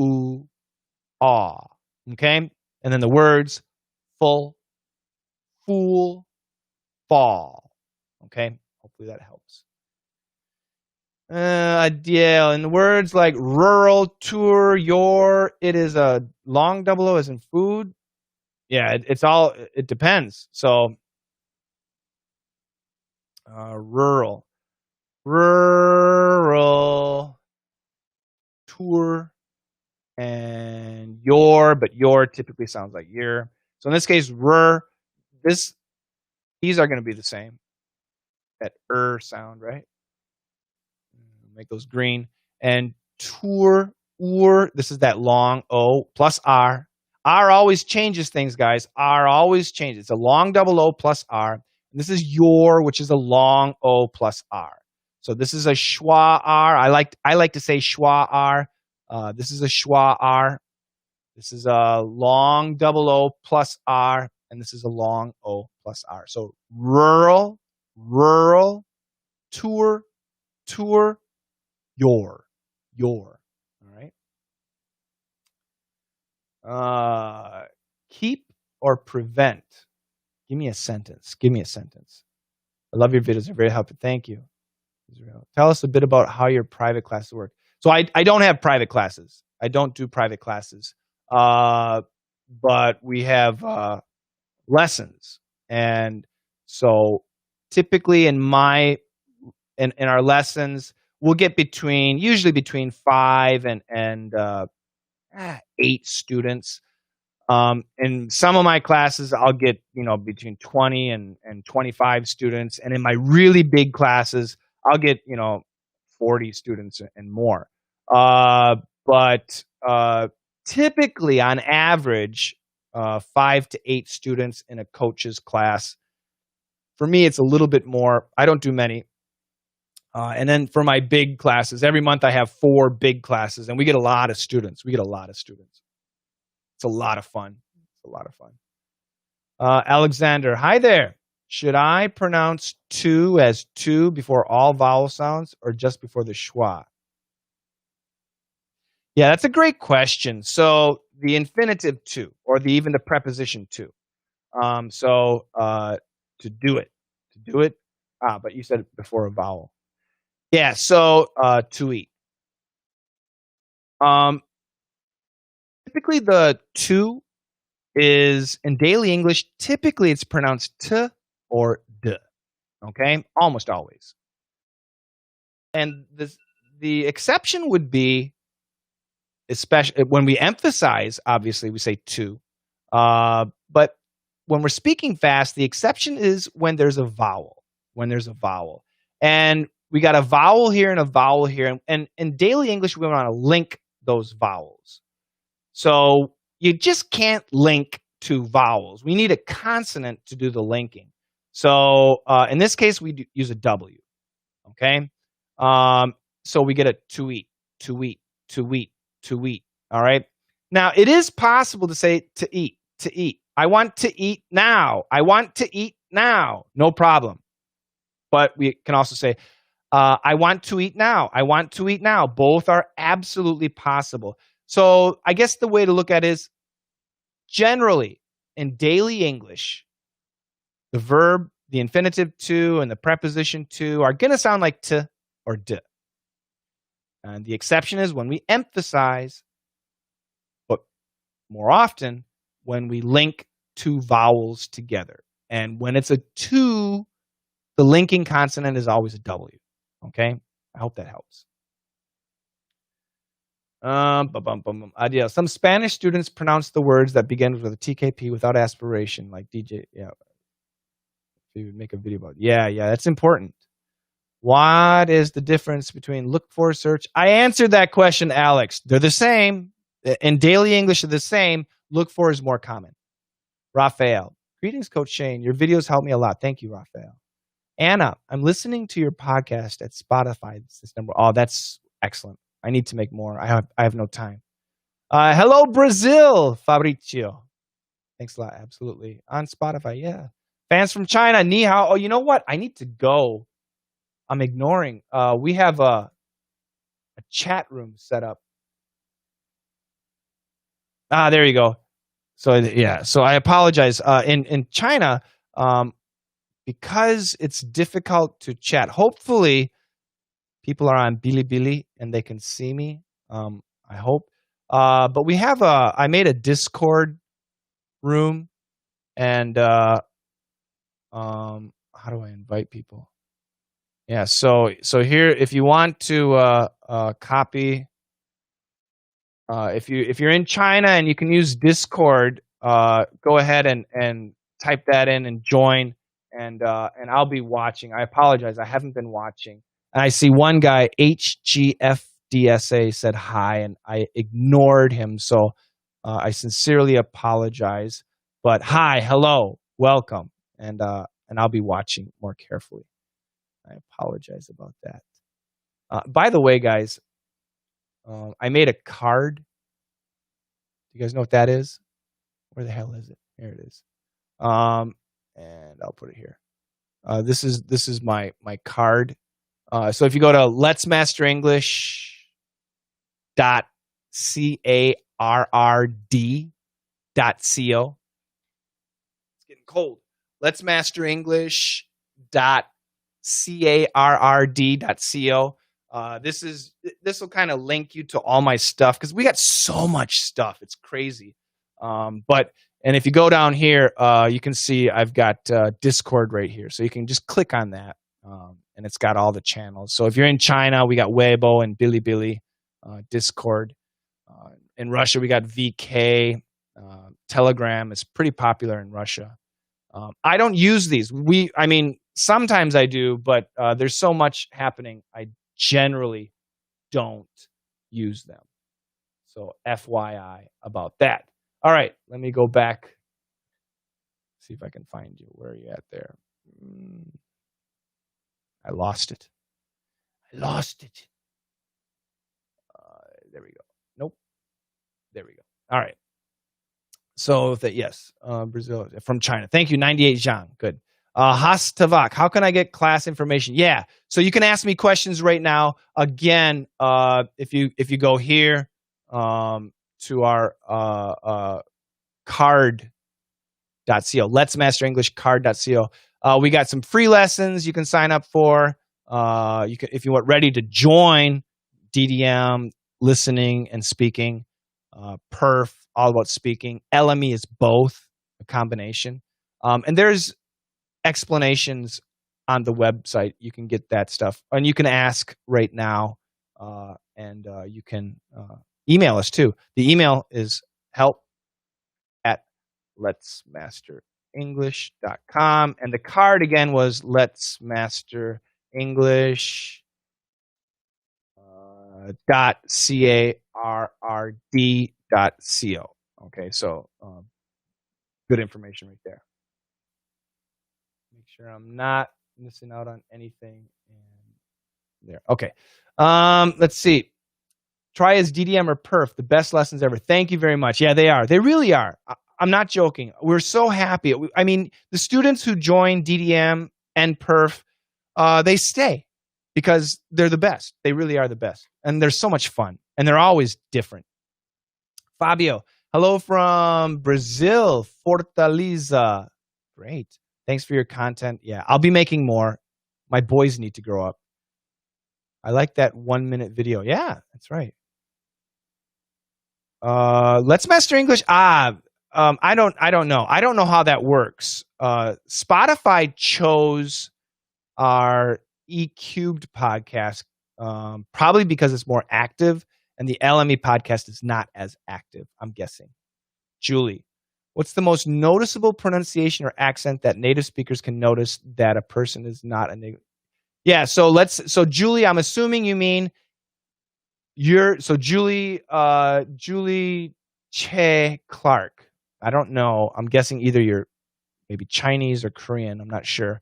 Ooh, ah. Okay? And then the words full, fool, fall. Okay? Hopefully that helps. Yeah, and words like rural, tour, your, it is a long double O as in food. Yeah, it depends. So, rural, tour, and but your typically sounds like year. So in this case, these are going to be the same. That sound, right? Make those green. And tour, this is that long O plus R. R always changes things, guys. R always changes. It's a long double O plus R. And this is your, which is a long O plus R. So this is a schwa R. I like to say schwa R. This is a schwa R. This is a long double O plus R. And this is a long O plus R. So rural, tour, your. All right. Keep or prevent. Give me a sentence. I love your videos. They're very helpful. Thank you. Tell us a bit about how your private classes work. So I don't have private classes. I don't do private classes. But we have lessons. And so typically in our lessons, we'll get usually between 5 and 8 students. In some of my classes, I'll get, between 20 and 25 students. And in my really big classes, I'll get, 40 students and more. But typically, on average, 5 to 8 students in a coach's class. For me, it's a little bit more. I don't do many. And then for my big classes, every month I have 4 big classes, and we get a lot of students. It's a lot of fun. Alexander, hi there. Should I pronounce two as two before all vowel sounds or just before the schwa? Yeah, that's a great question. So the infinitive to, or even the preposition to. To do it. But you said it before a vowel. Yeah, so to eat. Typically the to is in daily English, typically it's pronounced t or d. Okay? Almost always. And the exception would be, especially when we emphasize, obviously we say to. But when we're speaking fast, the exception is when there's a vowel. And we got a vowel here and a vowel here. And in daily English, we want to link those vowels. So you just can't link two vowels. We need a consonant to do the linking. So in this case, we use a W. Okay? So we get a to eat. All right? Now, it is possible to say to eat. I want to eat now. No problem. But we can also say, I want to eat now. Both are absolutely possible. So I guess the way to look at it is, generally, in daily English, the verb, the infinitive to, and the preposition to are going to sound like t or d. And the exception is when we emphasize, but more often, when we link two vowels together. And when it's a to, the linking consonant is always a W. Okay? I hope that helps. Adios. Some Spanish students pronounce the words that begin with a TKP without aspiration, like DJ. Yeah. If you would make a video about it. Yeah, that's important. What is the difference between look for, search? I answered that question, Alex. They're the same. In daily English, they're the same. Look for is more common. Raphael. Greetings, Coach Shane. Your videos help me a lot. Thank you, Raphael. Anna, I'm listening to your podcast at Spotify. This number. Oh, that's excellent. I need to make more. I have no time. Hello, Brazil, Fabrizio. Thanks a lot. Absolutely. On Spotify, yeah. Fans from China, ni hao. Oh, you know what? I need to go. I'm ignoring. We have a chat room set up. There you go. So, yeah. So I apologize. In China, because it's difficult to chat, hopefully people are on Bilibili and they can see me. I hope. But we have I made a Discord room, and how do I invite people? Yeah, so here, if you want to copy, if you're in China and you can use Discord, go ahead and type that in and join, and I'll be watching. I apologize, I haven't been watching. And I see one guy, HGFDSA, said hi, and I ignored him. So I sincerely apologize. But hi, hello, welcome, and I'll be watching more carefully. I apologize about that. By the way, guys, I made a card. Do you guys know what that is? Where the hell is it? Here it is. And I'll put it here. This is my card. So if you go to letsmasterenglish.carrd.co, it's getting cold. letsmasterenglish.carrd.co. This will kind of link you to all my stuff because we got so much stuff. It's crazy. And if you go down here, you can see I've got Discord right here. So you can just click on that. And it's got all the channels. So if you're in China, we got Weibo and Bilibili, Discord. In Russia, we got VK. Telegram is pretty popular in Russia. I don't use these. Sometimes I do, but there's so much happening, I generally don't use them. So FYI about that. All right, let me go back. See if I can find you. Where are you at there? I lost it. I lost it. There we go. Nope. There we go. All right. So that yes, Brazil from China. Thank you, 98 Zhang. Good. Hastavak, how can I get class information? Yeah, so you can ask me questions right now. Again, if you go here to our card.co, Let's Master English card.co. We got some free lessons you can sign up for. You can, if you want ready to join DDM, listening and speaking, perf, all about speaking. LME is both, a combination. And there's explanations on the website. You can get that stuff. And you can ask right now. And you can email us too. The email is help@letsmasterenglish.com. And the card again was Let's Master English .carrd.co. Okay, so good information right there. Make sure I'm not missing out on anything. And there. Okay. Let's see. Try as DDM or perf, the best lessons ever. Thank you very much. Yeah, they are. They really are. I'm not joking. We're so happy. I mean, the students who join DDM and perf, they stay because they're the best. They really are the best. And they're so much fun. And they're always different. Fabio, hello from Brazil, Fortaleza. Great. Thanks for your content. Yeah, I'll be making more. My boys need to grow up. I like that 1-minute video. Yeah, that's right. Let's Master English. I don't know. I don't know how that works. Spotify chose our E Cubed podcast, probably because it's more active, and the LME podcast is not as active, I'm guessing. Julie, what's the most noticeable pronunciation or accent that native speakers can notice that a person is not a native? Yeah, so Julie, I'm assuming you mean Julie Che Clark. I don't know. I'm guessing either you're maybe Chinese or Korean. I'm not sure.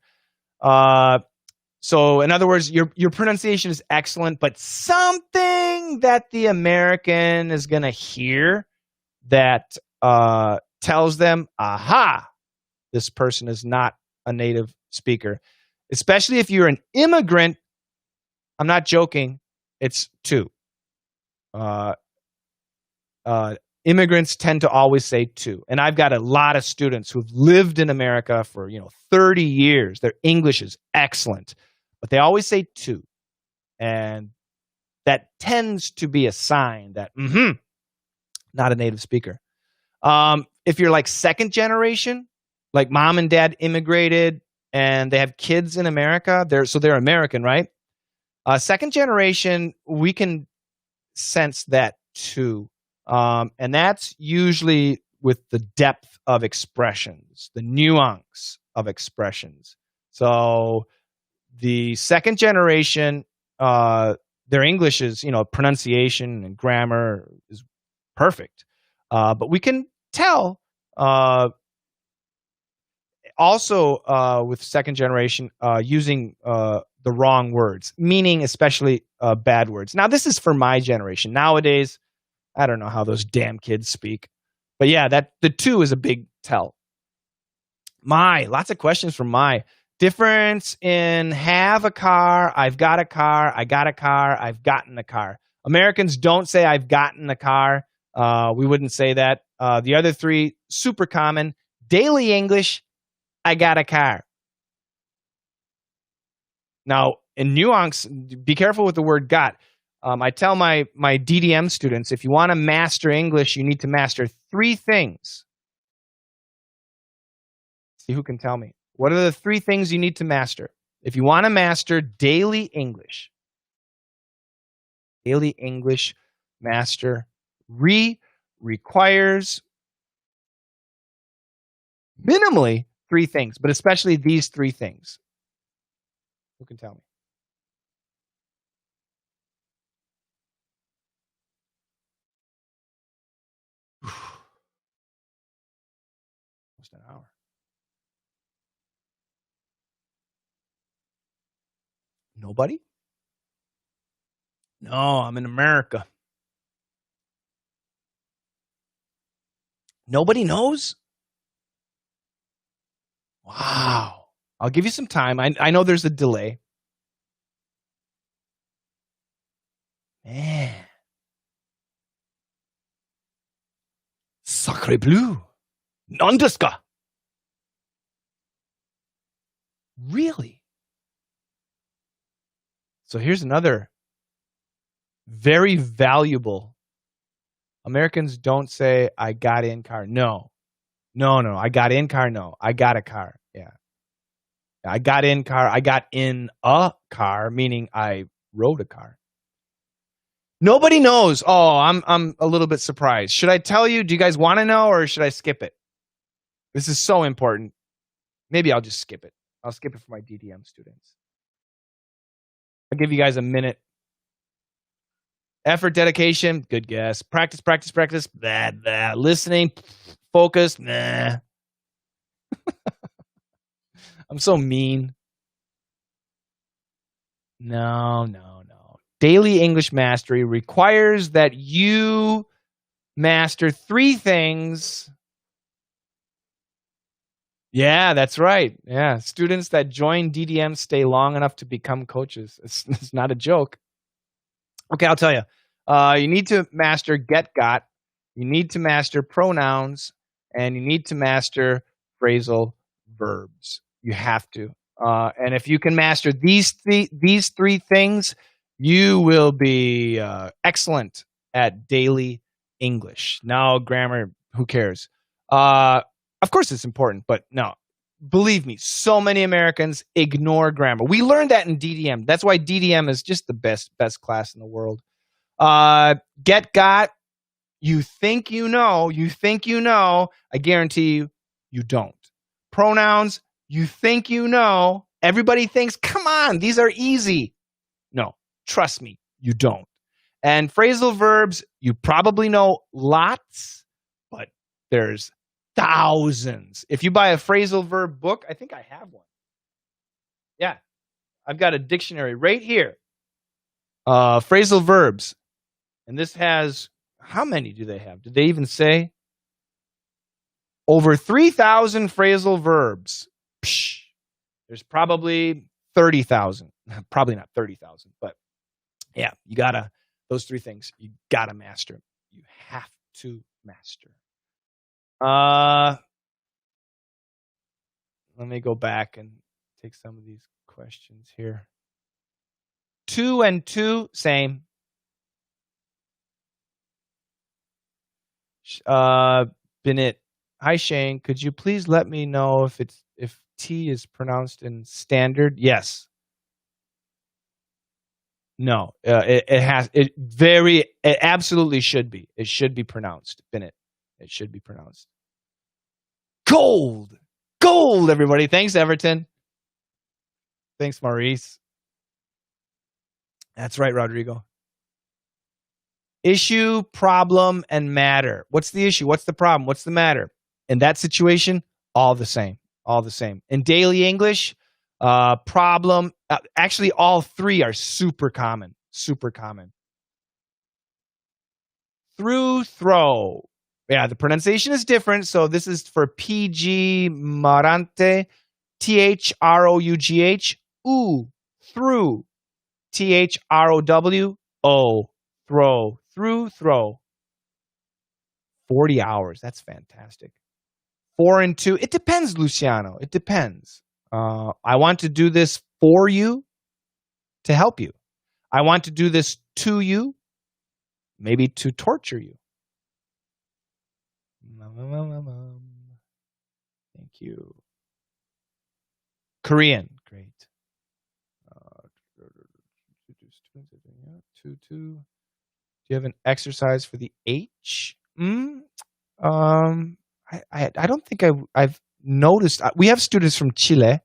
So in other words, your pronunciation is excellent, but something that the American is going to hear that tells them, aha, this person is not a native speaker. Especially if you're an immigrant. I'm not joking. It's 2. Immigrants tend to always say 2. And I've got a lot of students who've lived in America for 30 years. Their English is excellent, but they always say 2. And that tends to be a sign that, not a native speaker. If you're like second generation, like mom and dad immigrated and they have kids in America, they're American, right? Second generation, we can sense that too. And that's usually with the depth of expressions, the nuance of expressions. So the second generation, their English is, pronunciation and grammar is perfect. But we can tell also with second generation using the wrong words, meaning especially bad words. Now, this is for my generation. Nowadays, I don't know how those damn kids speak. But yeah, the 2 is a big tell. Lots of questions from difference in have a car, I've got a car, I got a car, I've gotten a car. Americans don't say I've gotten a car. We wouldn't say that. The other 3, super common. Daily English, I got a car. Now, in nuance, be careful with the word got. I tell my DDM students, if you want to master English, you need to master 3 things. See who can tell me. What are the 3 things you need to master? If you want to master daily English master requires minimally 3 things, but especially these 3 things. Who can tell me? almost an hour. Nobody? No, I'm in America. Nobody knows? Wow. I'll give you some time. I know there's a delay. Man. Sacre bleu. Nandeska. Really? So here's another very valuable. Americans don't say, I got in car. No. I got in car. No. I got a car. Yeah. I got in car. I got in a car, meaning I rode a car. Nobody knows. Oh, I'm a little bit surprised. Should I tell you? Do you guys want to know, or should I skip it? This is so important. Maybe I'll just skip it. I'll skip it for my DDM students. I'll give you guys a minute. Effort, dedication, good guess. Practice. Blah, blah. Listening, focus, nah. I'm so mean. No. Daily English mastery requires that you master 3 things. Yeah, that's right. Yeah, students that join DDM stay long enough to become coaches. It's not a joke. Okay, I'll tell you. You need to master get got. You need to master pronouns, and you need to master phrasal verbs. You have to. And if you can master these 3 things, you will be excellent at daily English. Now, grammar, who cares? Of course it's important, but no. Believe me, so many Americans ignore grammar. We learned that in DDM. That's why DDM is just the best class in the world. Get got. You think you know. I guarantee you don't. Pronouns. You think you know. Everybody thinks, come on, these are easy. No, trust me, you don't. And phrasal verbs, you probably know lots, but there's thousands. If you buy a phrasal verb book, I think I have one. Yeah, I've got a dictionary right here. Phrasal verbs. And this has, how many do they have? Did they even say? Over 3,000 phrasal verbs. Psh, there's probably 30,000. Probably not 30,000, but yeah, those 3 things, you gotta master. You have to master. Let me go back and take some of these questions here. 2 and 2, same. Binit, hi Shane, could you please let me know if T is pronounced in standard? Yes. No. It absolutely should be. It should be pronounced. Binit. It should be pronounced. Gold, everybody. Thanks, Everton. Thanks, Maurice. That's right, Rodrigo. Issue, problem, and matter. What's the issue? What's the problem? What's the matter? In that situation, all the same. In daily English, problem, actually all 3 are super common. Through, throw. Yeah, the pronunciation is different. So this is for PG Marante, THROUGH, ooh, through, THROW, throw, through, throw. 40 hours. That's fantastic. 4 and 2. It depends, Luciano. It depends. I want to do this for you to help you. I want to do this to you, maybe to torture you. Thank you. Korean. Great. 2. Do you have an exercise for the H? I don't think I've noticed. We have students from Chile.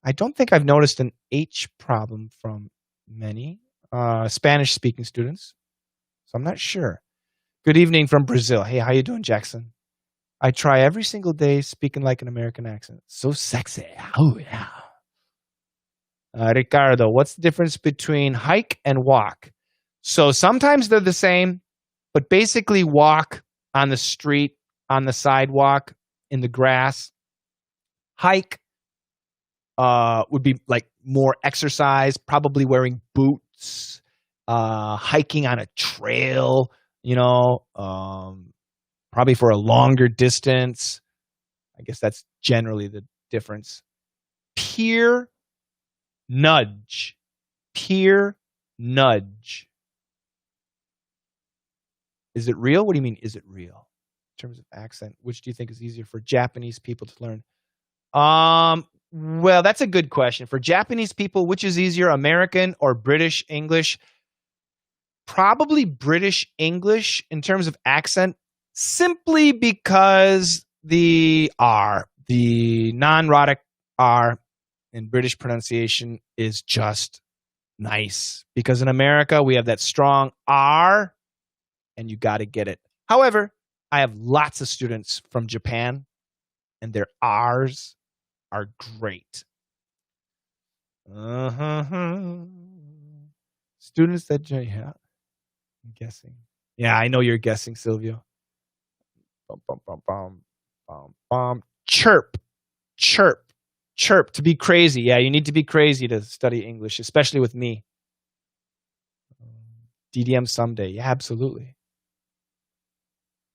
I don't think I've noticed an H problem from many Spanish-speaking students. So I'm not sure. Good evening from Brazil. Hey, how you doing, Jackson? I try every single day speaking like an American accent. So sexy. Oh, yeah. Ricardo, what's the difference between hike and walk? So sometimes they're the same, but basically walk on the street, on the sidewalk, in the grass. Hike would be like more exercise, probably wearing boots, hiking on a trail, probably for a longer distance. I guess that's generally the difference. Peer nudge. Peer nudge. Is it real? What do you mean, is it real? In terms of accent, which do you think is easier for Japanese people to learn? Well, that's a good question. For Japanese people, which is easier, American or British English? Probably British English in terms of accent, simply because the R, the non-rhotic R in British pronunciation is just nice. Because in America, we have that strong R, and you got to get it. However, I have lots of students from Japan, and their R's are great. Students that, yeah, I'm guessing. Yeah, I know you're guessing, Silvio. Bum, bum, bum, bum, bum, bum. Chirp, chirp, chirp. To be crazy. Yeah, you need to be crazy to study English, especially with me. DDM someday. Yeah, absolutely.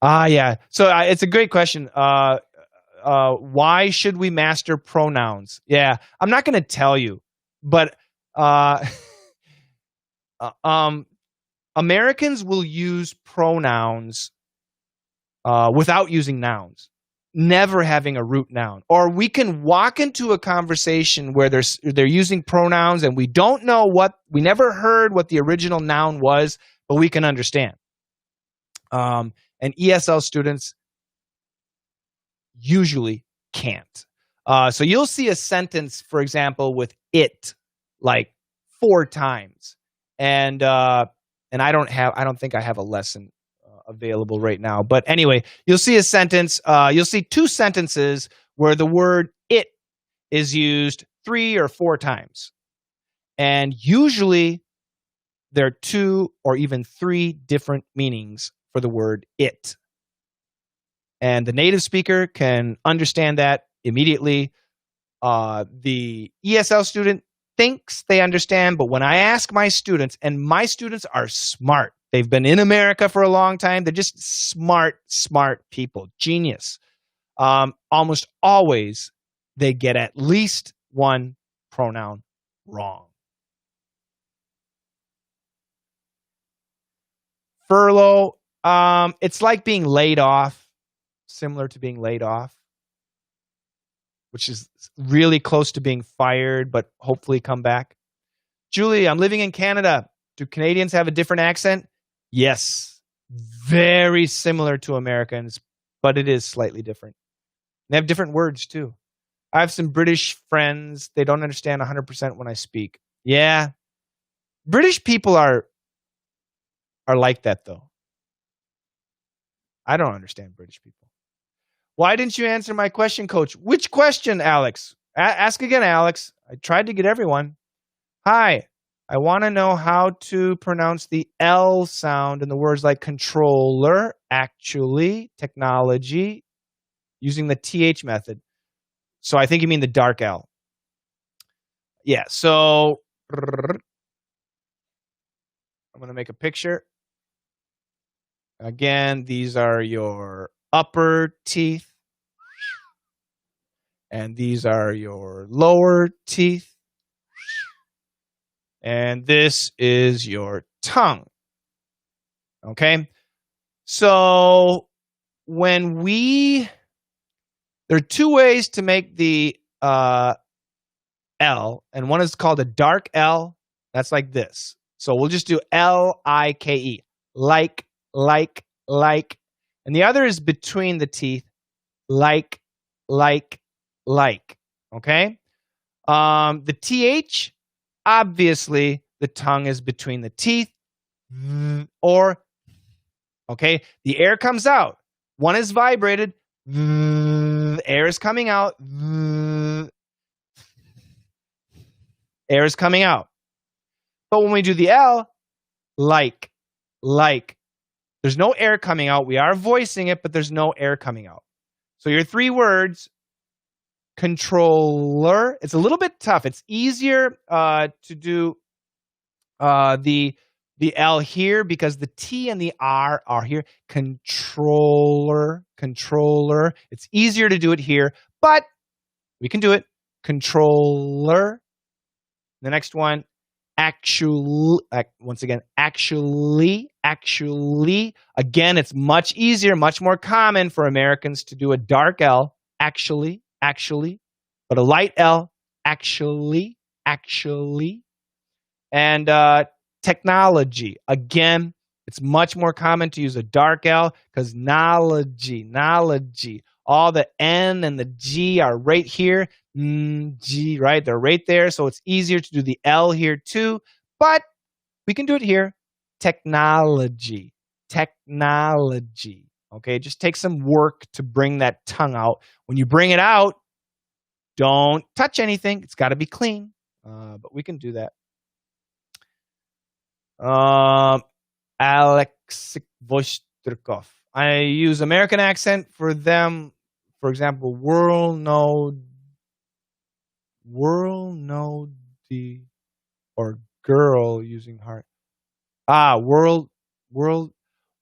Yeah. So it's a great question. Why should we master pronouns? Yeah, I'm not going to tell you, but Americans will use pronouns without using nouns, never having a root noun. Or we can walk into a conversation where they're using pronouns and we don't know we never heard what the original noun was, but we can understand. And ESL students usually can't. So you'll see a sentence, for example, with it like 4 times. And I don't think I have a lesson available right now. But anyway, you'll see a sentence, you'll see 2 sentences where the word it is used 3 or 4 times. And usually there are 2 or even 3 different meanings for the word it. And the native speaker can understand that immediately. The ESL student thinks they understand, but when I ask my students, and my students are smart, they've been in America for a long time, they're just smart people, genius. Almost always they get at least one pronoun wrong. Furlough, it's like being laid off. Similar to being laid off, which is really close to being fired, but hopefully come back. Julie, I'm living in Canada. Do Canadians have a different accent? Yes. Very similar to Americans, but it is slightly different. They have different words too. I have some British friends. They don't understand 100% when I speak. Yeah. British people are like that though. I don't understand British people. Why didn't you answer my question, Coach? Which question, Alex? Ask again, Alex. I tried to get everyone. Hi, I want to know how to pronounce the L sound in the words like controller, actually, technology, using the TH method. So I think you mean the dark L. Yeah, so I'm going to make a picture. Again, these are your upper teeth, and these are your lower teeth, and this is your tongue. Okay, so there are 2 ways to make the L, and one is called a dark L. That's like this. So we'll just do L-I-K-E, like, and the other is between the teeth, like, okay? The TH, obviously, the tongue is between the teeth, or, okay? The air comes out. One is vibrated, Air is coming out. Air is coming out. But when we do the L, like. There's no air coming out. We are voicing it, but there's no air coming out. So your 3 words, controller. It's a little bit tough. It's easier to do the L here because the T and the R are here. Controller. It's easier to do it here, but we can do it. Controller. The next one, actually. Again, it's much easier, much more common for Americans to do a dark L, actually, but a light L, actually. And technology. Again, it's much more common to use a dark L because knowledge. All the N and the G are right here. G, right? They're right there. So it's easier to do the L here too. But we can do it here. Technology. Okay, just take some work to bring that tongue out. When you bring it out, don't touch anything. It's got to be clean. But we can do that. Alex Vostrikov. I use American accent for them. For example, world node or girl using heart. World.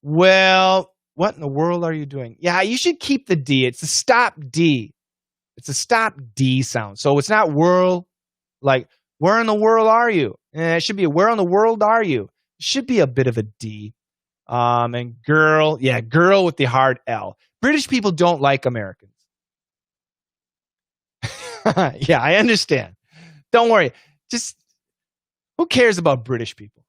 Well, what in the world are you doing? Yeah, you should keep the D. It's a stop D. It's a stop D sound. So it's not world, like, where in the world are you? It should be, where in the world are you? It should be a bit of a D. And girl, yeah, girl with the hard L. British people don't like Americans. Yeah, I understand. Don't worry. Just, who cares about British people?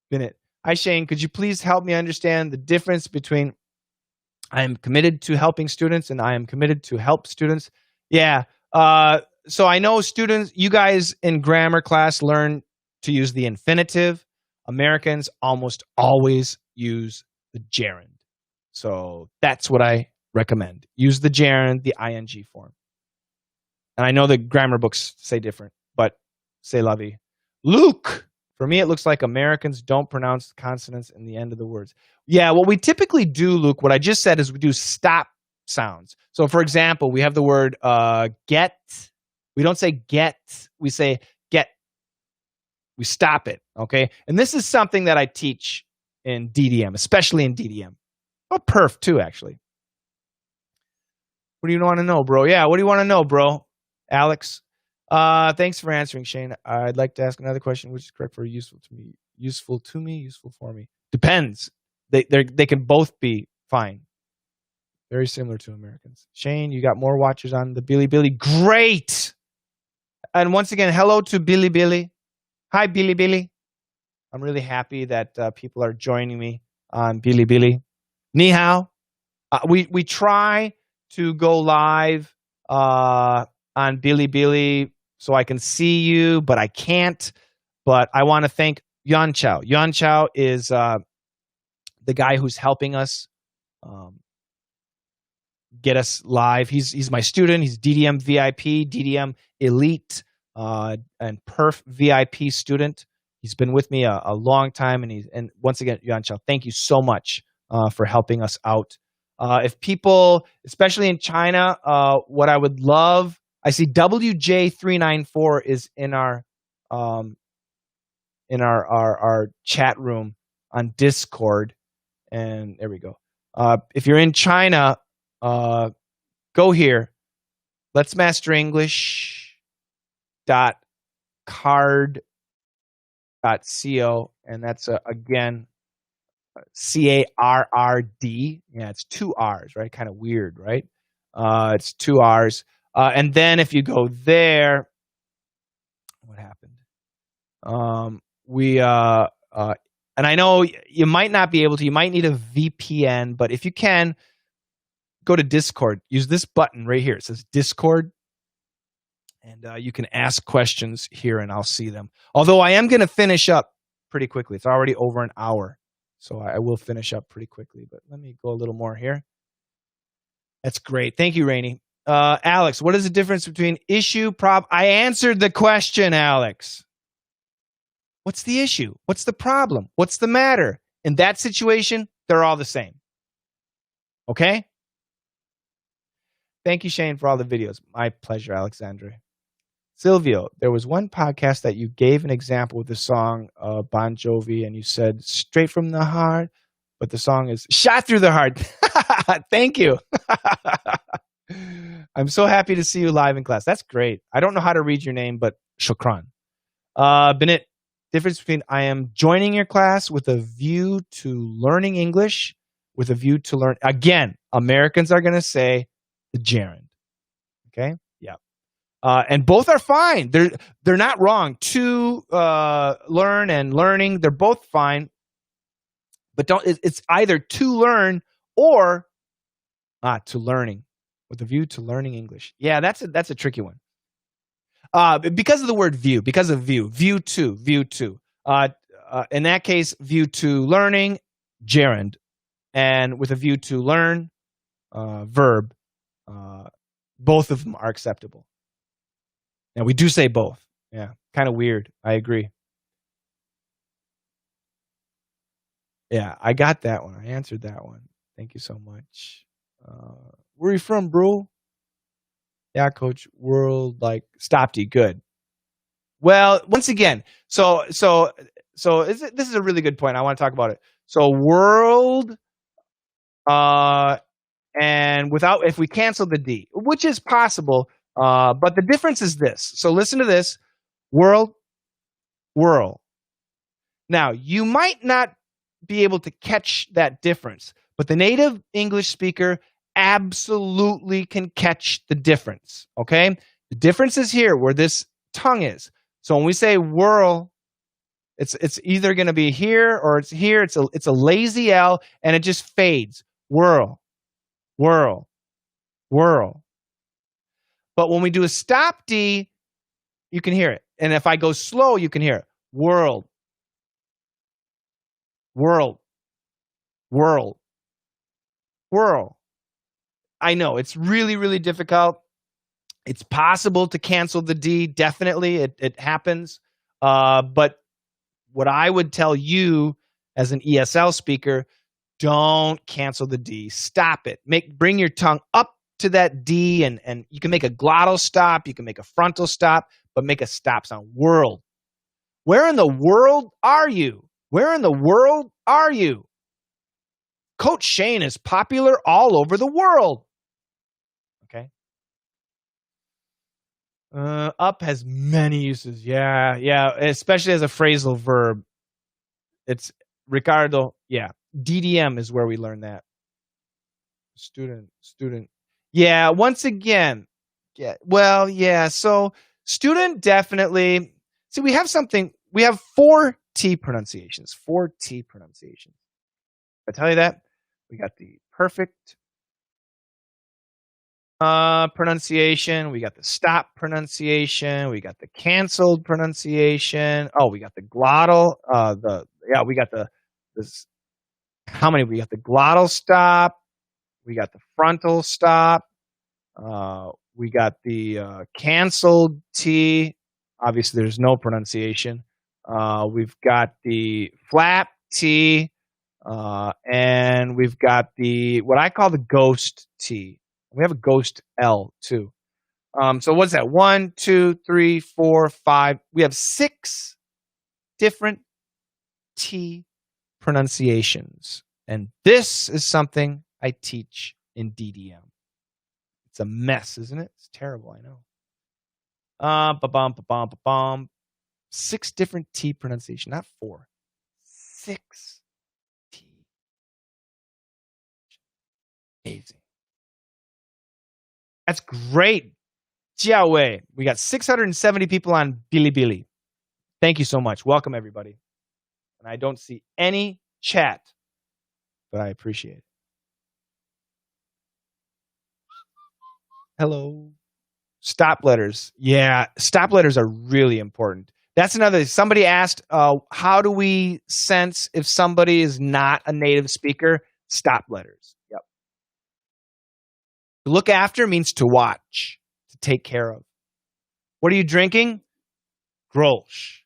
Minute. Hi, Shane. Could you please help me understand the difference between I am committed to helping students and I am committed to help students? Yeah. So I know students, you guys in grammar class learn to use the infinitive. Americans almost always use the gerund. So that's what I recommend. Use the gerund, the ing form. And I know the grammar books say different, but c'est la vie. Luke, for me, it looks like Americans don't pronounce consonants in the end of the words. Yeah, what we typically do, Luke, what I just said is we do stop sounds. So, for example, we have the word get. We don't say get. We say get. We stop it, okay? And this is something that I teach in DDM, especially in DDM. Oh, perf, too, actually. What do you want to know, bro? Yeah, what do you want to know, bro? Alex, thanks for answering, Shane. I'd like to ask another question, which is correct for useful to me, useful for me. Depends. They can both be fine. Very similar to Americans. Shane, you got more watchers on the Bilibili. Great. And once again, hello to Bilibili. Hi, Bilibili. I'm really happy that people are joining me on Bilibili. Ni hao. We try to go live on Bilibili so I can see you, but I can't. But I want to thank Yuan Chao. Yuan Chao is the guy who's helping us get us live. He's my student. He's DDM VIP, DDM Elite, and Perf VIP student. He's been with me a long time, and once again, Yuan Chao, thank you so much for helping us out. If people, especially in China, what I would love, I see WJ394 is in our chat room on Discord, and there we go. If you're in China, go here. Let's Master English.card.co, and that's again CARRD. Yeah, it's 2 R's, right? Kind of weird, right? It's 2 R's. And then if you go there, what happened? And I know you might not be able to, you might need a VPN, but if you can, go to Discord. Use this button right here. It says Discord. And you can ask questions here and I'll see them. Although I am going to finish up pretty quickly. It's already over an hour. So I will finish up pretty quickly. But let me go a little more here. That's great. Thank you, Rainey. Alex, what is the difference between issue, problem? I answered the question, Alex. What's the issue? What's the problem? What's the matter? In that situation, they're all the same. Okay? Thank you, Shane, for all the videos. My pleasure, Alexandre. Silvio, there was one podcast that you gave an example with the song Bon Jovi, and you said straight from the heart, but the song is shot through the heart. Thank you. I'm so happy to see you live in class. That's great. I don't know how to read your name, but shukran. Binit, difference between I am joining your class with a view to learning English, with a view to learn. Again, Americans are going to say the gerund. Okay? Yeah. And both are fine. They're not wrong. To learn and learning, they're both fine. But it's either to learn or to learning, with a view to learning English. Yeah, that's a tricky one. Because of the word view, because of view to. In that case, view to learning, gerund, and with a view to learn, verb. Both of them are acceptable. Now we do say both. Yeah, kind of weird. I agree. Yeah, I got that one. I answered that one. Thank you so much. Where are you from, bro? Yeah, coach. World Stopty. Good. Well, once again, so this is a really good point. I want to talk about it. So world, and if we cancel the D, which is possible, but the difference is this. So listen to this: world, whirl. Now you might not be able to catch that difference, but the native English speaker absolutely can catch the difference. Okay, the difference is here where this tongue is. So when we say whirl, it's either going to be here or it's here. It's a lazy L, and it just fades. Whirl, whirl, whirl. But when we do a stop D, you can hear it. And if I go slow, you can hear it. World, world, world, whirl. I know it's really, really difficult. It's possible to cancel the D. Definitely, it happens. But what I would tell you as an ESL speaker, don't cancel the D. Stop it. Bring your tongue up to that D, and you can make a glottal stop. You can make a frontal stop, but make a stop sound. World. Where in the world are you? Where in the world are you? Coach Shane is popular all over the world. Okay. Up has many uses. Yeah, especially as a phrasal verb. It's Ricardo. Yeah, DDM is where we learn that. Student. Yeah, once again. Yeah, well, yeah. So student definitely. See, we have 4 T pronunciations. 4 T pronunciations. I tell you that we got the perfect pronunciation, we got the stop pronunciation, we got the canceled pronunciation. Oh, we got the glottal. We got this. How many? We got the glottal stop. We got the frontal stop. We got the canceled T. Obviously, there's no pronunciation. We've got the flap T, and we've got what I call the ghost T. We have a ghost L too. So what's that? 1, 2, 3, 4, 5. We have 6 different T pronunciations. And this is something I teach in DDM. It's a mess, isn't it? It's terrible, I know. 6 different T pronunciation, not 4. 6 T. Amazing. That's great. Jiawei. We got 670 people on Bilibili. Thank you so much. Welcome, everybody. And I don't see any chat, but I appreciate it. Hello. Stop letters. Yeah, stop letters are really important. That's another. Somebody asked, how do we sense if somebody is not a native speaker? Stop letters. Yep. To look after means to watch, to take care of. What are you drinking? Grolsch.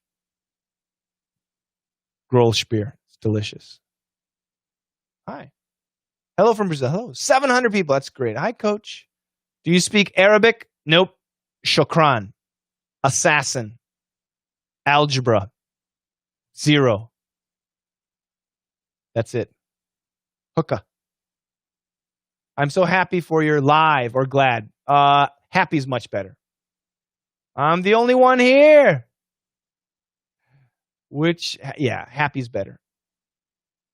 Grolsch beer. It's delicious. Hi. Hello from Brazil. Hello. 700 people. That's great. Hi, coach. Do you speak Arabic? Nope. Shukran. Assassin. Algebra. 0. That's it. Hookah. I'm so happy for your live or glad. Happy's much better. I'm the only one here. Happy's better.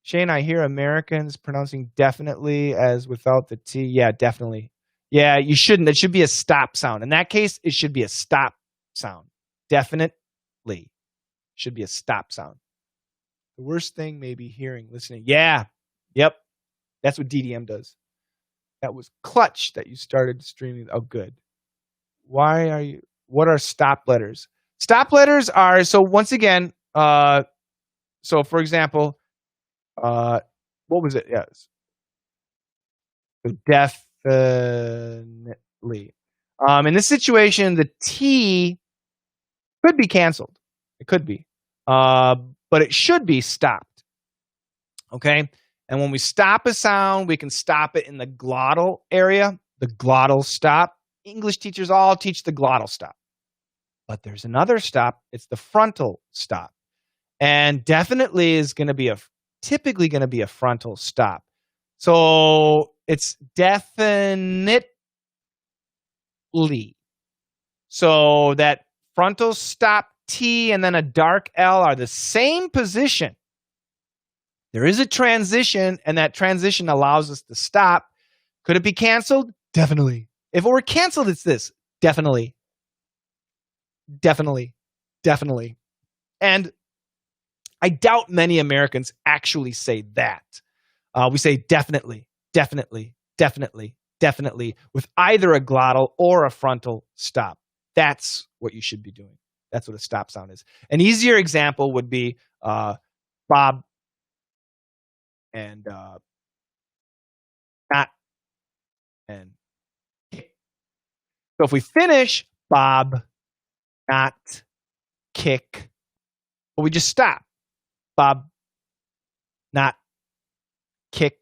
Shane, I hear Americans pronouncing definitely as without the T. Yeah, definitely. Yeah, you shouldn't. It should be a stop sound. In that case, it should be a stop sound. Definitely. Should be a stop sound. The worst thing may be hearing, listening. Yeah. Yep. That's what DDM does. That was clutch that you started streaming. Oh, good. What are stop letters? Stop letters are, so once again, so for example, what was it? Yes. So definitely. In this situation, the T could be canceled. It could be. But it should be stopped. Okay? And when we stop a sound, we can stop it in the glottal area, the glottal stop. English teachers all teach the glottal stop. But there's another stop. It's the frontal stop. And definitely is typically going to be a frontal stop. So it's definitely. So that frontal stop T and then a dark L are the same position. There is a transition, and that transition allows us to stop. Could it be canceled? Definitely. If it were canceled, it's this. Definitely. Definitely. Definitely. And I doubt many Americans actually say that. We say definitely, definitely, definitely, definitely with either a glottal or a frontal stop. That's what you should be doing. That's what a stop sound is. An easier example would be Bob and not and kick. So if we finish Bob, not kick, but we just stop. Bob, not kick,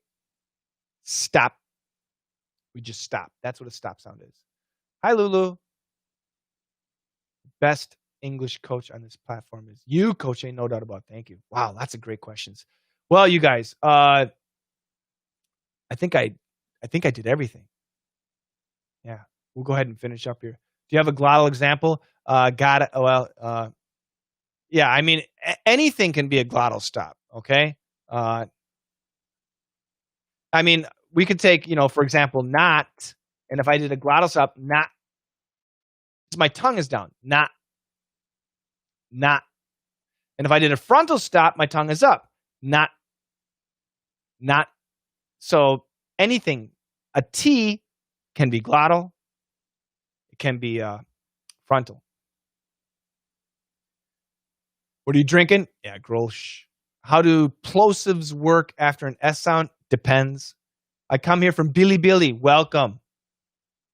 stop. We just stop. That's what a stop sound is. Hi, Lulu. Best English coach on this platform is you, Coach. Ain't no doubt about it. Thank you. Wow, lots of great questions. Well, you guys, I think I did everything. Yeah, we'll go ahead and finish up here. Do you have a glottal example? Got it. Well, yeah. I mean, anything can be a glottal stop. Okay. I mean, we could take, for example, not, and if I did a glottal stop, not, my tongue is down. Not. And if I did a frontal stop, my tongue is up. Not. So anything, a T can be glottal. It can be frontal. What are you drinking? Yeah, Grolsch. How do plosives work after an S sound? Depends. I come here from Billy. Welcome.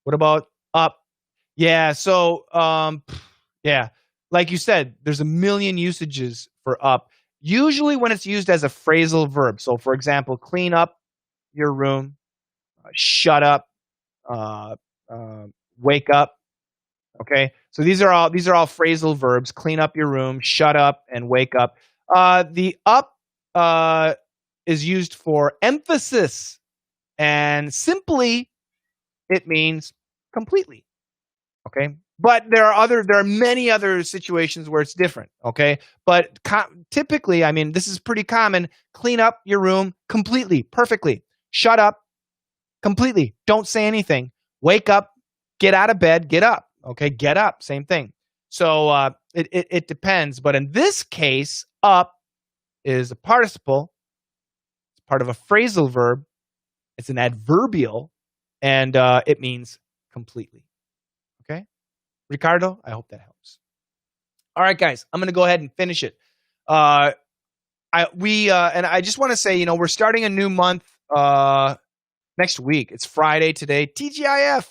What about up? Yeah, so, yeah. Like you said, there's a million usages for up. Usually when it's used as a phrasal verb. So, for example, clean up your room, shut up, wake up. Okay, so these are all phrasal verbs. Clean up your room, shut up, and wake up. The up is used for emphasis, and simply it means completely. Okay, but there are many other situations where it's different. Okay, but typically, I mean, this is pretty common. Clean up your room completely, perfectly. Shut up completely. Don't say anything. Wake up. Get out of bed. Get up. Okay, get up. Same thing. So it depends. But in this case, up is a participle. It's part of a phrasal verb. It's an adverbial, and it means completely. Okay, Ricardo, I hope that helps. All right, guys, I'm going to go ahead and finish it. And I just want to say, we're starting a new month next week. It's Friday today. TGIF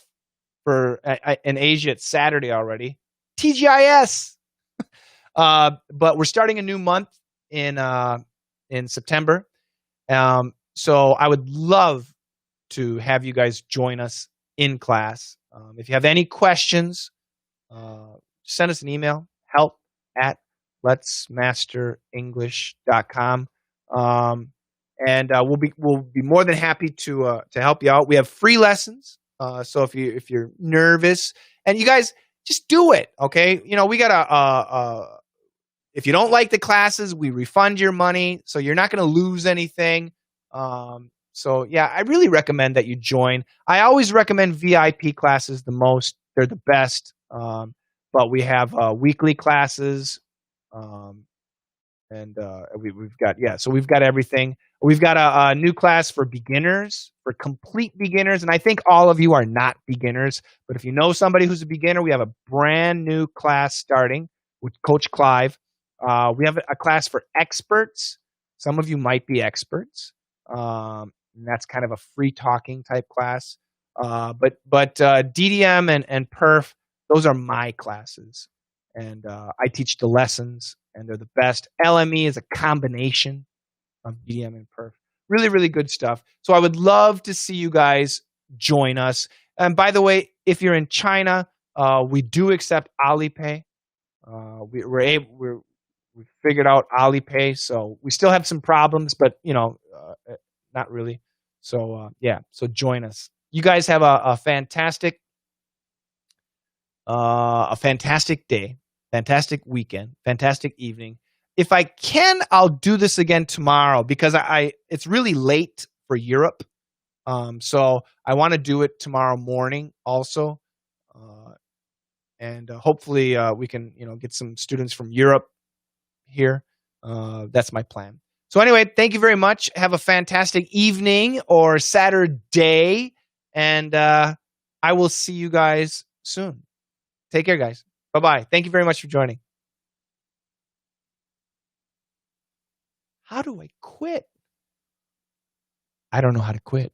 for in Asia. It's Saturday already. TGIS. But we're starting a new month in September. So I would love to have you guys join us in class. If you have any questions, send us an email, help@letsmasterenglish.com. And we'll be more than happy to help you out. We have free lessons. So if you're nervous, and you guys just do it, okay? You know, we got if you don't like the classes, we refund your money, so you're not going to lose anything. So yeah, I really recommend that you join. I always recommend VIP classes the most. They're the best. But we have weekly classes, and we've got everything. We've got a new class for beginners, for complete beginners, and I think all of you are not beginners. But if you know somebody who's a beginner, we have a brand new class starting with Coach Clive. We have a class for experts. Some of you might be experts. And that's kind of a free talking type class. But DDM and Perf, those are my classes. And I teach the lessons, and they're the best. LME is a combination of DDM and Perf. Really, really good stuff. So I would love to see you guys join us. And by the way, if you're in China, we do accept Alipay. We figured out Alipay, so we still have some problems, but not really. So so join us. You guys have a fantastic day, fantastic weekend, fantastic evening. If I can, I'll do this again tomorrow because it's really late for Europe. So I want to do it tomorrow morning also. And hopefully we can, get some students from Europe here. That's my plan. So anyway, thank you very much. Have a fantastic evening or Saturday, and I will see you guys soon. Take care, guys. Bye-bye. Thank you very much for joining. How do I quit? I don't know how to quit.